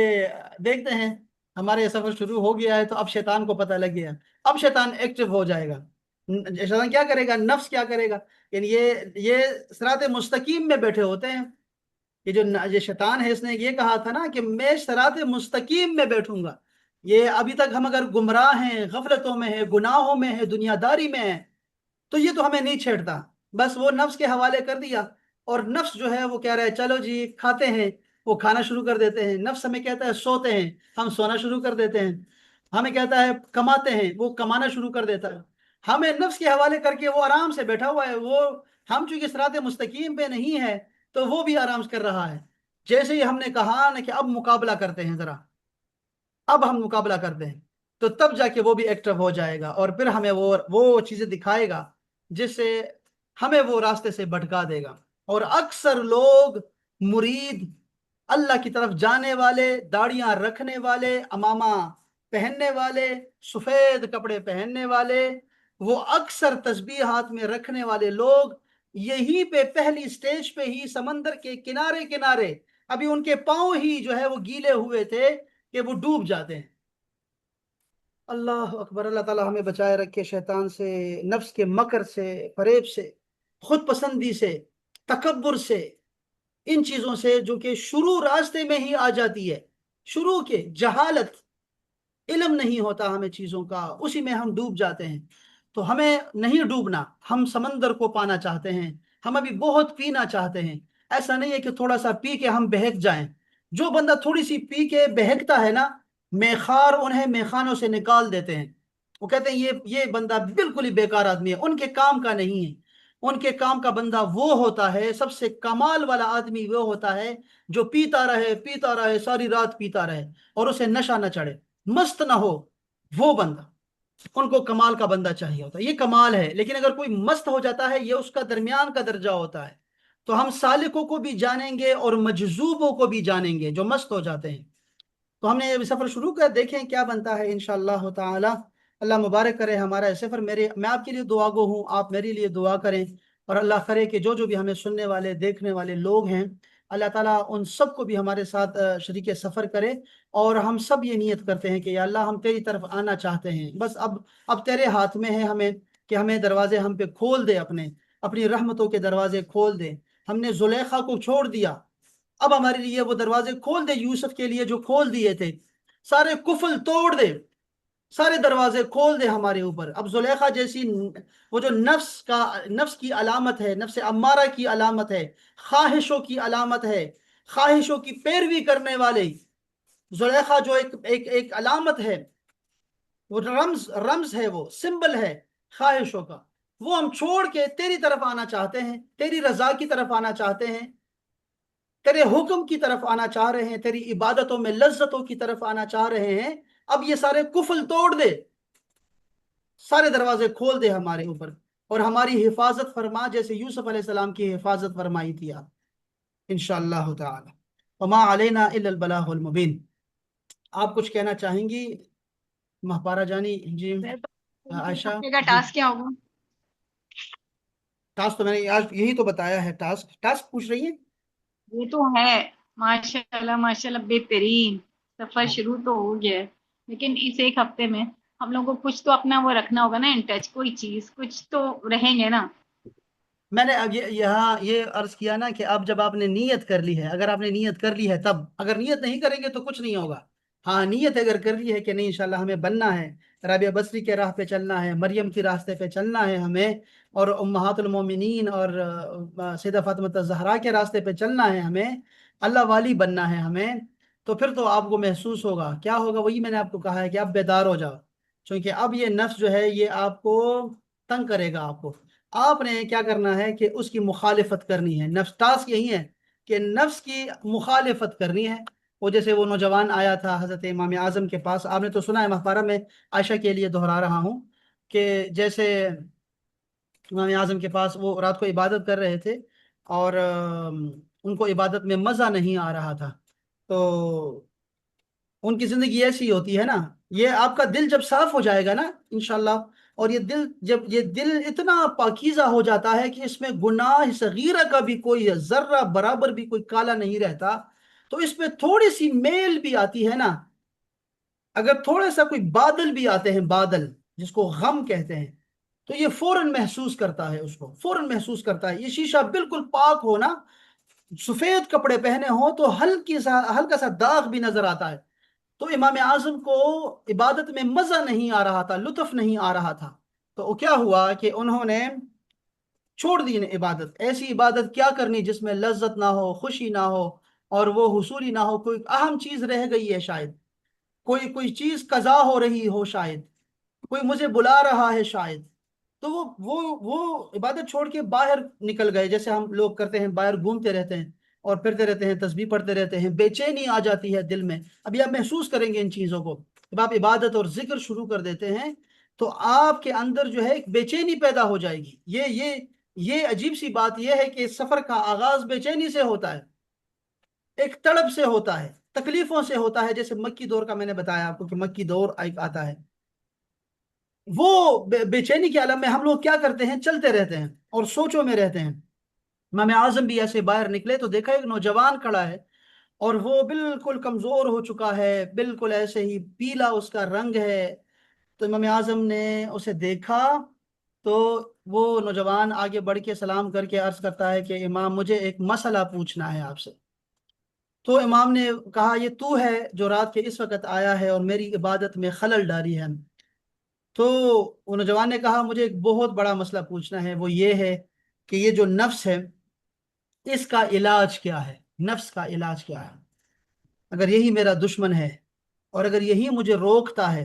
دیکھتے ہیں ہمارا یہ سفر شروع ہو گیا ہے، تو اب شیطان کو پتہ لگ گیا، اب شیطان ایکٹیو ہو جائے گا۔ شیطان کیا کرے گا، نفس کیا کرے گا، یعنی یہ صراط مستقیم میں بیٹھے ہوتے ہیں، یہ شیطان ہے، اس نے یہ کہا تھا نا کہ میں صراط مستقیم میں بیٹھوں گا۔ یہ ابھی تک ہم اگر گمراہ ہیں، غفلتوں میں ہیں، گناہوں میں ہیں، دنیا داری میں ہیں، تو یہ تو ہمیں نہیں چھیڑتا، بس وہ نفس کے حوالے کر دیا، اور نفس جو ہے وہ کہہ رہا ہے چلو جی کھاتے ہیں، وہ کھانا شروع کر دیتے ہیں، نفس ہمیں کہتا ہے سوتے ہیں، ہم سونا شروع کر دیتے ہیں، ہمیں کہتا ہے کماتے ہیں، وہ کمانا شروع کر دیتا ہے، ہمیں نفس کے حوالے کر کے وہ آرام سے بیٹھا ہوا ہے، وہ ہم چونکہ صراط مستقیم پہ نہیں ہے تو وہ بھی آرام کر رہا ہے۔ جیسے ہی ہم نے کہا نا کہ اب مقابلہ کرتے ہیں ذرا، اب ہم مقابلہ کرتے ہیں، تو تب جا کے وہ بھی ایکٹیو ہو جائے گا، اور پھر ہمیں وہ چیزیں دکھائے گا جس سے ہمیں وہ راستے سے بھٹکا دے گا۔ اور اکثر لوگ مرید، اللہ کی طرف جانے والے، داڑیاں رکھنے والے، امامہ پہننے والے، سفید کپڑے پہننے والے، وہ اکثر تسبیح ہاتھ میں رکھنے والے لوگ یہی پہ پہلی سٹیج پہ ہی سمندر کے کنارے کنارے، ابھی ان کے پاؤں ہی جو ہے وہ گیلے ہوئے تھے کہ وہ ڈوب جاتے ہیں۔ اللہ اکبر، اللہ تعالی ہمیں بچائے رکھے شیطان سے، نفس کے مکر سے، فریب سے، خود پسندی سے، تکبر سے، ان چیزوں سے جو کہ شروع راستے میں ہی آ جاتی ہے، شروع کے جہالت، علم نہیں ہوتا ہمیں چیزوں کا، اسی میں ہم ڈوب جاتے ہیں۔ تو ہمیں نہیں ڈوبنا، ہم سمندر کو پانا چاہتے ہیں، ہم ابھی بہت پینا چاہتے ہیں، ایسا نہیں ہے کہ تھوڑا سا پی کے ہم بہک جائیں۔ جو بندہ تھوڑی سی پی کے بہکتا ہے نا، میخار انہیں میخانوں سے نکال دیتے ہیں، وہ کہتے ہیں یہ بندہ بالکل ہی بیکار آدمی ہے، ان کے کام کا نہیں ہے۔ ان کے کام کا بندہ وہ ہوتا ہے، سب سے کمال والا آدمی وہ ہوتا ہے جو پیتا رہے ساری رات پیتا رہے، اور اسے نشہ نہ چڑھے، مست نہ ہو، وہ بندہ، ان کو کمال کا بندہ چاہیے ہوتا ہے، یہ کمال ہے۔ لیکن اگر کوئی مست ہو جاتا ہے، یہ اس کا درمیان کا درجہ ہوتا ہے۔ تو ہم سالکوں کو بھی جانیں گے اور مجذوبوں کو بھی جانیں گے جو مست ہو جاتے ہیں۔ تو ہم نے یہ سفر شروع کر، دیکھیں کیا بنتا ہے انشاءاللہ تعالی۔ اللہ مبارک کرے ہمارا یہ سفر، میں آپ کے لیے دعا گو ہوں، آپ میرے لیے دعا کریں، اور اللہ کرے کہ جو بھی ہمیں سننے والے دیکھنے والے لوگ ہیں، اللہ تعالیٰ ان سب کو بھی ہمارے ساتھ شریک سفر کرے، اور ہم سب یہ نیت کرتے ہیں کہ یا اللہ ہم تیری طرف آنا چاہتے ہیں، بس اب تیرے ہاتھ میں ہے ہمیں، کہ ہمیں دروازے ہم پہ کھول دے، اپنی رحمتوں کے دروازے کھول دے۔ ہم نے زلیخا کو چھوڑ دیا، اب ہمارے لیے وہ دروازے کھول دے، یوسف کے لیے جو کھول دیے تھے، سارے کفل توڑ دے، سارے دروازے کھول دے ہمارے اوپر۔ اب زلیخا جیسی، وہ جو نفس کی علامت ہے، نفس امارہ کی علامت ہے، خواہشوں کی علامت ہے، خواہشوں کی پیروی کرنے والے، زلیخا جو ایک علامت ہے، وہ رمز ہے، وہ سمبل ہے خواہشوں کا، وہ ہم چھوڑ کے تیری طرف آنا چاہتے ہیں، تیری رضا کی طرف آنا چاہتے ہیں، تیرے حکم کی طرف آنا چاہ رہے ہیں، تیری عبادتوں میں لذتوں کی طرف آنا چاہ رہے ہیں۔ اب یہ سارے کفل توڑ دے، سارے دروازے کھول دے ہمارے اوپر، اور ہماری حفاظت فرما، جیسے یوسف علیہ السلام کی حفاظت فرمائی تھی آپ، انشاءاللہ تعالی۔ وما علینا الا البلاغ المبین۔ آپ کچھ کہنا چاہیں گی مہپارہ جانی؟ جی عائشہ ہفتے کا جی۔ ٹاسک کیا ہوگا؟ ٹاسک تو میں نے آج یہی تو بتایا ہے، ٹاسک پوچھ رہی ہیں؟ یہ تو ہے، ماشاء اللہ بہترین سفر ہاں، شروع تو ہو گیا ہے، لیکن اس ایک ہفتے میں ہم لوگوں کو کچھ تو اپنا وہ رکھنا ہوگا نا، ان ٹچ کوئی چیز کچھ تو رہیں گے نا۔ میں نے اب یہاں یہ عرض کیا نا کہ اب جب آپ نے نیت کر لی ہے، اگر آپ نے نیت کر لی ہے تب، اگر نیت نہیں کریں گے تو کچھ نہیں ہوگا۔ ہاں، نیت اگر کر لی ہے کہ نہیں انشاءاللہ ہمیں بننا ہے، رابعہ بصری کے راہ پہ چلنا ہے، مریم کی راستے پہ چلنا ہے ہمیں، اور امہات المومنین اور سیدہ فاطمہ الزہرا کے راستے پہ چلنا ہے ہمیں، اللہ والی بننا ہے ہمیں، تو پھر تو آپ کو محسوس ہوگا، کیا ہوگا، وہی میں نے آپ کو کہا ہے کہ آپ بیدار ہو جاؤ، چونکہ اب یہ نفس جو ہے یہ آپ کو تنگ کرے گا، آپ نے کیا کرنا ہے کہ اس کی مخالفت کرنی ہے، نفس ٹاسک یہی ہے کہ نفس کی مخالفت کرنی ہے۔ وہ جیسے وہ نوجوان آیا تھا حضرت امام اعظم کے پاس، آپ نے تو سنا ہے مہپارہ میں، عائشہ کے لیے دہرا رہا ہوں کہ جیسے امام اعظم کے پاس وہ رات کو عبادت کر رہے تھے، اور ان کو عبادت میں مزہ نہیں آ رہا تھا، تو ان کی زندگی ایسی ہوتی ہے نا. یہ آپ کا دل جب صاف ہو جائے گا نا انشاءاللہ، اور یہ دل اتنا پاکیزہ ہو جاتا ہے کہ اس میں گناہ صغیرہ کا بھی کوئی ذرہ برابر بھی کوئی کالا نہیں رہتا، تو اس میں تھوڑی سی میل بھی آتی ہے نا، اگر تھوڑا سا کوئی بادل بھی آتے ہیں، بادل جس کو غم کہتے ہیں، تو یہ فوراً محسوس کرتا ہے، اس کو فوراً محسوس کرتا ہے. یہ شیشہ بالکل پاک ہونا، سفید کپڑے پہنے ہوں تو ہلکا سا داغ بھی نظر آتا ہے. تو امام اعظم کو عبادت میں مزہ نہیں آ رہا تھا، لطف نہیں آ رہا تھا. تو کیا ہوا کہ انہوں نے چھوڑ دی عبادت. ایسی عبادت کیا کرنی جس میں لذت نہ ہو، خوشی نہ ہو، اور وہ حصولی نہ ہو. کوئی اہم چیز رہ گئی ہے شاید، کوئی چیز قضا ہو رہی ہو شاید، کوئی مجھے بلا رہا ہے شاید. تو وہ عبادت چھوڑ کے باہر نکل گئے، جیسے ہم لوگ کرتے ہیں، باہر گھومتے رہتے ہیں اور پھرتے رہتے ہیں، تسبیح پڑھتے رہتے ہیں، بے چینی آ جاتی ہے دل میں. ابھی آپ محسوس کریں گے ان چیزوں کو. جب آپ عبادت اور ذکر شروع کر دیتے ہیں تو آپ کے اندر جو ہے ایک بے چینی پیدا ہو جائے گی. یہ عجیب سی بات یہ ہے کہ اس سفر کا آغاز بے چینی سے ہوتا ہے، ایک تڑپ سے ہوتا ہے، تکلیفوں سے ہوتا ہے. جیسے مکی دور کا میں نے بتایا آپ کو کہ مکی دور ایک آتا ہے، وہ بے چینی کے عالم میں ہم لوگ کیا کرتے ہیں، چلتے رہتے ہیں اور سوچوں میں رہتے ہیں. امام اعظم بھی ایسے باہر نکلے تو دیکھا ایک نوجوان کھڑا ہے، اور وہ بالکل کمزور ہو چکا ہے، بالکل ایسے ہی پیلا اس کا رنگ ہے. تو امام اعظم نے اسے دیکھا تو وہ نوجوان آگے بڑھ کے سلام کر کے عرض کرتا ہے کہ امام مجھے ایک مسئلہ پوچھنا ہے آپ سے. تو امام نے کہا یہ تو ہے جو رات کے اس وقت آیا ہے اور میری عبادت میں خلل ڈالی ہے. تو وہ نوجوان نے کہا مجھے ایک بہت بڑا مسئلہ پوچھنا ہے، وہ یہ ہے کہ یہ جو نفس ہے اس کا علاج کیا ہے، نفس کا علاج کیا ہے. اگر یہی میرا دشمن ہے اور اگر یہی مجھے روکتا ہے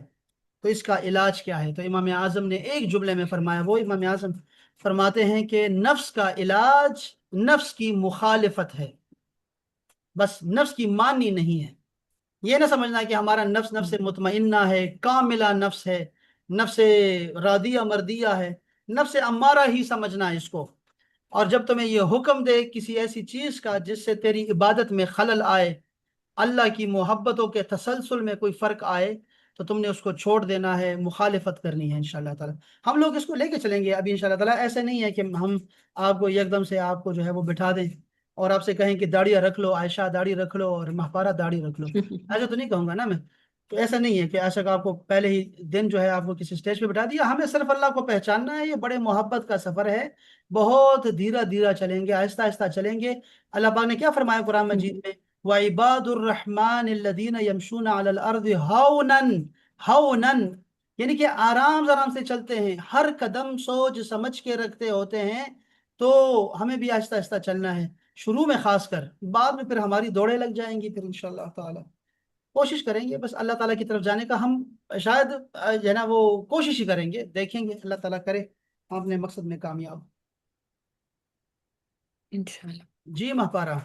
تو اس کا علاج کیا ہے. تو امام اعظم نے ایک جملے میں فرمایا، وہ امام اعظم فرماتے ہیں کہ نفس کا علاج نفس کی مخالفت ہے، بس نفس کی ماننی نہیں ہے. یہ نہ سمجھنا کہ ہمارا نفس نفس مطمئنہ ہے، کاملہ نفس ہے، نفس راضیہ مردیہ ہے. نفس امارہ ہی سمجھنا ہے اس کو. اور جب تمہیں یہ حکم دے کسی ایسی چیز کا جس سے تیری عبادت میں خلل آئے، اللہ کی محبتوں کے تسلسل میں کوئی فرق آئے، تو تم نے اس کو چھوڑ دینا ہے، مخالفت کرنی ہے انشاءاللہ تعالی. ہم لوگ اس کو لے کے چلیں گے ابھی انشاءاللہ تعالی. ایسے نہیں ہے کہ ہم آپ کو ایک دم سے آپ کو جو ہے وہ بٹھا دیں اور آپ سے کہیں کہ داڑیاں رکھ لو، عائشہ داڑھی رکھ لو اور مہپارہ داڑھی رکھ لو. ایسا تو نہیں کہوں گا نا میں. تو ایسا نہیں ہے کہ ایسا کہ آپ کو پہلے ہی دن جو ہے آپ کو کسی اسٹیج پہ بٹھا دیا. ہمیں صرف اللہ کو پہچاننا ہے. یہ بڑے محبت کا سفر ہے، بہت دھیرا دھیرا چلیں گے، آہستہ آہستہ چلیں گے. اللہ پاک نے کیا فرمایا قرآن مجید میں، وَعِبَادُ الرَّحْمَنِ الَّذِينَ يَمْشُونَ عَلَى الْأَرْضِ هَوْنًا هَوْنًا، یعنی کہ آرام آرام سے چلتے ہیں، ہر قدم سوچ سمجھ کے رکھتے ہوتے ہیں. تو ہمیں بھی آہستہ آہستہ چلنا ہے، شروع میں خاص کر. بعد میں پھر ہماری دوڑیں لگ جائیں گی. پھر انشاءاللہ تعالی کوشش کریں گے بس اللہ تعالیٰ کی طرف جانے کا. ہم شاید جو ہے نا وہ کوشش ہی کریں گے، دیکھیں گے، اللہ تعالیٰ کرے ہم اپنے مقصد میں کامیاب. انشاءاللہ. جی مہپارہ.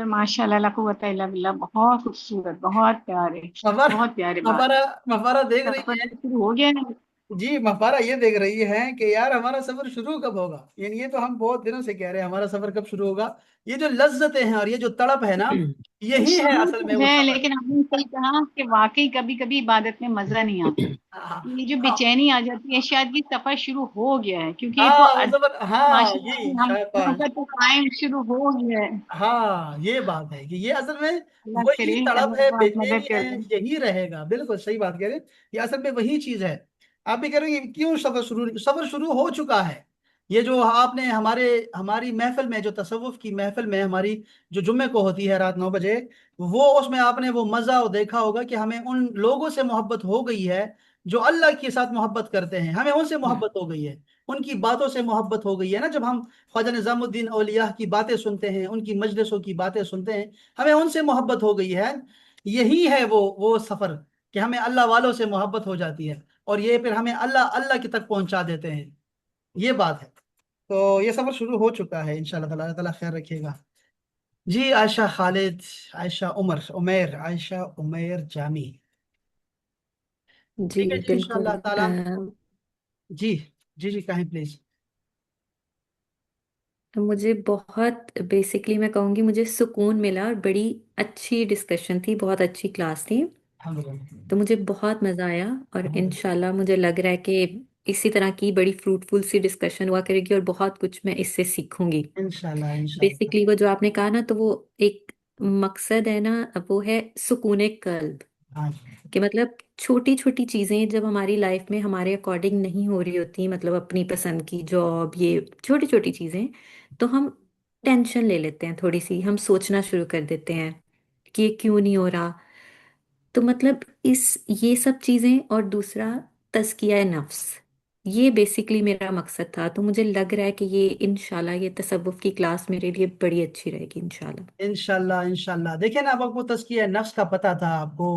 ماشاء اللہ، لا قوت الا باللہ، بہت خوبصورت، بہت پیارے، مہپارہ بہت پیارے بات. مہپارہ مہپارہ دیکھ رہی سفر ہے. تو شروع ہو گیا ہے. جی مہپارہ یہ دیکھ رہی ہے کہ یار ہمارا سفر شروع کب ہوگا. یعنی یہ تو ہم بہت دنوں سے کہہ رہے ہیں ہمارا سفر کب شروع ہوگا. یہ جو لذتیں ہیں اور یہ جو تڑپ ہے نا، یہی ہے شروع اصل میں تو وہ ہے، سفر. لیکن آپ نے صحیح کہا کہ واقعی کبھی کبھی عبادت میں مزہ نہیں آتا. ہاں یہ جو ہاں بے چینی آ جاتی ہے، شاید یہ سفر شروع ہو گیا ہے، کیونکہ یہ تو ہاں وہ سفر، ہاں ماشاء جی اللہ ہم شاید. لوگوں کا تو ٹائم شروع ہو گیا ہے. ہاں یہ بات ہے کہ یہ اصل میں اللہ وہی کرے، تڑپ اللہ ہے، بے پاک چینی مدد کر ہے، دیں. یہی رہے گا. بالکل صحیح بات کہہ رہے ہیں. یہ اصل میں وہی چیز ہے. آپ بھی کہہ رہے ہیں کیوں سفر شروع ہو چکا ہے. یہ جو آپ نے ہماری محفل میں، جو تصوف کی محفل میں ہماری جو جمعے کو ہوتی ہے رات 9 بجے، وہ اس میں آپ نے وہ مزہ دیکھا ہوگا کہ ہمیں ان لوگوں سے محبت ہو گئی ہے جو اللہ کے ساتھ محبت کرتے ہیں. ہمیں ان سے محبت ہو گئی ہے، ان کی باتوں سے محبت ہو گئی ہے نا. جب ہم خواجہ نظام الدین اولیاء کی باتیں سنتے ہیں، ان کی مجلسوں کی باتیں سنتے ہیں، ہمیں ان سے محبت ہو گئی ہے. یہی ہے وہ سفر کہ ہمیں اللہ والوں سے محبت ہو جاتی ہے اور یہ پھر ہمیں اللہ اللہ کی تک پہنچا دیتے ہیں. یہ بات ہے. تو یہ سفر شروع ہو چکا ہے انشاءاللہ تعالی. اللہ تعالیٰ خیر رکھے گا. جی عائشہ خالد، عائشہ عمیر، عائشہ عمیر جامی. جی ٹھیک ہے جی بالکل. انشاءاللہ تعالی. جی جی جی کہیں پلیز. مجھے بہت بیسکلی میں کہوں گی مجھے سکون ملا، اور بڑی اچھی ڈسکشن تھی، بہت اچھی کلاس تھی، تو الحمدللہ. مجھے بہت مزہ آیا، اور الحمدللہ. انشاءاللہ مجھے لگ رہا ہے کہ اسی طرح کی بڑی فروٹفل سی ڈسکشن ہوا کرے گی، اور بہت کچھ میں اس سے سیکھوں گی۔ انشاءاللہ انشاءاللہ. بیسکلی وہ جو آپ نے کہا نا، تو وہ ایک مقصد ہے نا، وہ ہے سکون قلب، ہاں. کہ مطلب چھوٹی چھوٹی چیزیں جب ہماری لائف میں ہمارے اکارڈنگ نہیں ہو رہی ہوتی، مطلب اپنی پسند کی جاب، یہ چھوٹی چھوٹی چیزیں، تو ہم ٹینشن لے لیتے ہیں تھوڑی سی، ہم سوچنا شروع کر دیتے ہیں کہ یہ کیوں نہیں ہو رہا۔ تو مطلب یہ سب چیزیں، اور دوسرا تزکیہ نفس، یہ بیسیکلی میرا مقصد تھا، تو مجھے لگ رہا ہے کہ یہ انشاءاللہ یہ تصوف کی کلاس میرے لیے بڑی اچھی رہے گی انشاءاللہ۔ انشاءاللہ انشاءاللہ. دیکھیں نا، اب آپ کو تزکیہ نفس کا پتہ تھا آپ کو،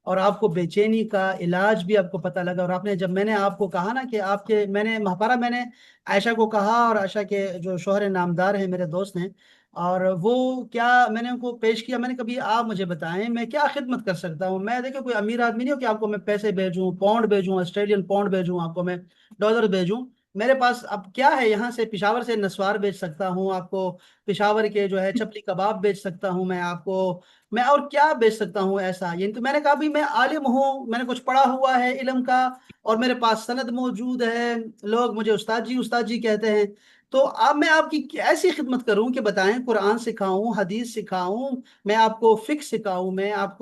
اور آپ کو بے چینی کا علاج بھی آپ کو پتہ لگا، اور آپ نے جب میں نے آپ کو کہا نا کہ آپ کے میں نے مہپارہ میں نے عائشہ کو کہا، اور عائشہ کے جو شوہر نامدار ہیں میرے دوست ہیں، اور وہ کیا میں نے ان کو پیش کیا، میں نے کبھی آپ مجھے بتائیں میں کیا خدمت کر سکتا ہوں، میں دیکھیں کوئی امیر آدمی نہیں ہو کہ آپ کو میں پیسے بھیجوں، پاؤنڈ بھیجوں، آسٹریلین پاؤنڈ بھیجوں، آپ کو میں ڈالر بھیجوں، میرے پاس اب کیا ہے، یہاں سے پشاور سے نسوار بیچ سکتا ہوں آپ کو، پشاور کے جو ہے چپلی کباب بیچ سکتا ہوں میں آپ کو، میں اور کیا بیچ سکتا ہوں ایسا، یعنی تو میں نے کہا بھی میں عالم ہوں، میں نے کچھ پڑھا ہوا ہے علم کا، اور میرے پاس سند موجود ہے، لوگ مجھے استاد جی کہتے ہیں، تو اب میں آپ کی ایسی خدمت کروں کہ بتائیں، قرآن سکھاؤں، حدیث سکھاؤں، میں آپ کو فقہ سکھاؤں، میں آپ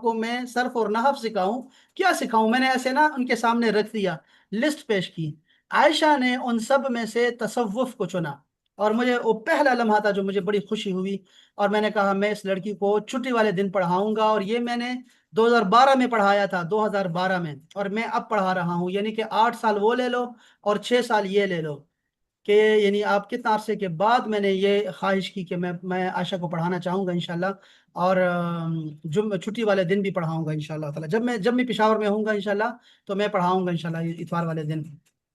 کو میں صرف اور نحو سکھاؤں، کیا سکھاؤں، میں نے ایسے نا ان کے سامنے رکھ دیا، لسٹ پیش کی، عائشہ نے ان سب میں سے تصوف کو چنا، اور مجھے وہ پہلا لمحہ تھا جو مجھے بڑی خوشی ہوئی، اور میں نے کہا میں اس لڑکی کو چھٹی والے دن پڑھاؤں گا، اور یہ میں نے 2012 میں پڑھایا تھا، 2012 میں، اور میں اب پڑھا رہا ہوں، یعنی کہ 8 سال وہ لے لو اور 6 سال یہ لے لو، کہ یعنی آپ کتنا عرصے کے بعد میں نے یہ خواہش کی کہ میں عائشہ کو پڑھانا چاہوں گا انشاءاللہ، اور چھٹی والے دن بھی پڑھاؤں گا انشاءاللہ تعالی، جب میں پشاور میں ہوں گا انشاءاللہ تو میں پڑھاؤں گا انشاءاللہ اتوار والے دن،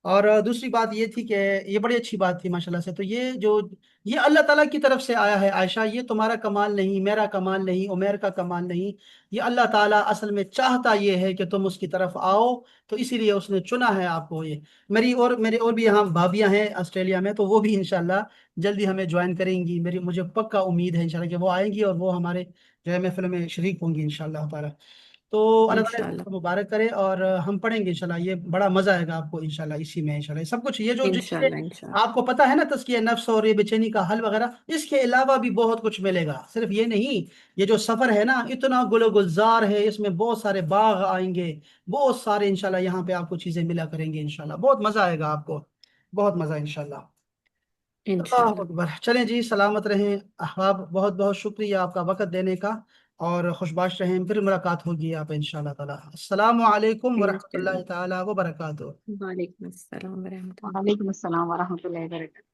اور دوسری بات یہ تھی کہ یہ بڑی اچھی بات تھی ماشاءاللہ سے، تو یہ اللہ تعالیٰ کی طرف سے آیا ہے عائشہ، یہ تمہارا کمال نہیں، میرا کمال نہیں، عمیر کا کمال نہیں، یہ اللہ تعالیٰ اصل میں چاہتا یہ ہے کہ تم اس کی طرف آؤ، تو اسی لیے اس نے چنا ہے آپ کو یہ، میرے اور بھی یہاں بھابیاں ہیں آسٹریلیا میں، تو وہ بھی انشاءاللہ جلدی ہمیں جوائن کریں گی، مجھے پکا امید ہے انشاءاللہ کہ وہ آئیں گی، اور وہ ہمارے جو ہے محفل میں شریک ہوں گی انشاءاللہ تعالیٰ، تو اللہ تعالیٰ اس انشاءاللہ، کو مبارک کرے، اور ہم پڑھیں گے انشاءاللہ، یہ بڑا مزہ آئے گا آپ کو انشاءاللہ اسی میں، انشاءاللہ سب کچھ یہ جو چیزیں انشاءاللہ، انشاءاللہ، آپ کو پتہ ہے نا، تزکیہ نفس اور یہ بے چینی کا حل وغیرہ، اس کے علاوہ بھی بہت کچھ ملے گا، صرف یہ نہیں، یہ جو سفر ہے نا اتنا گل و گلزار ہے، اس میں بہت سارے باغ آئیں گے، بہت سارے انشاءاللہ یہاں پہ آپ کو چیزیں ملا کریں گے انشاءاللہ، بہت مزہ آئے گا آپ کو، بہت مزہ انشاءاللہ. اللہ انشاءاللہ، اکبر. چلیں جی، سلامت رہیں احباب، بہت بہت شکریہ آپ کا وقت دینے کا، اور خوشباش رہیں، پھر ملاقات ہوگی آپ انشاءاللہ تعالی. السلام علیکم ورحمۃ انشاءاللہ، اللہ تعالی وبرکاتہ. وعلیکم السلام ورحمۃ اللہ۔ وعلیکم السلام ورحمۃ اللہ وبرکاتہ۔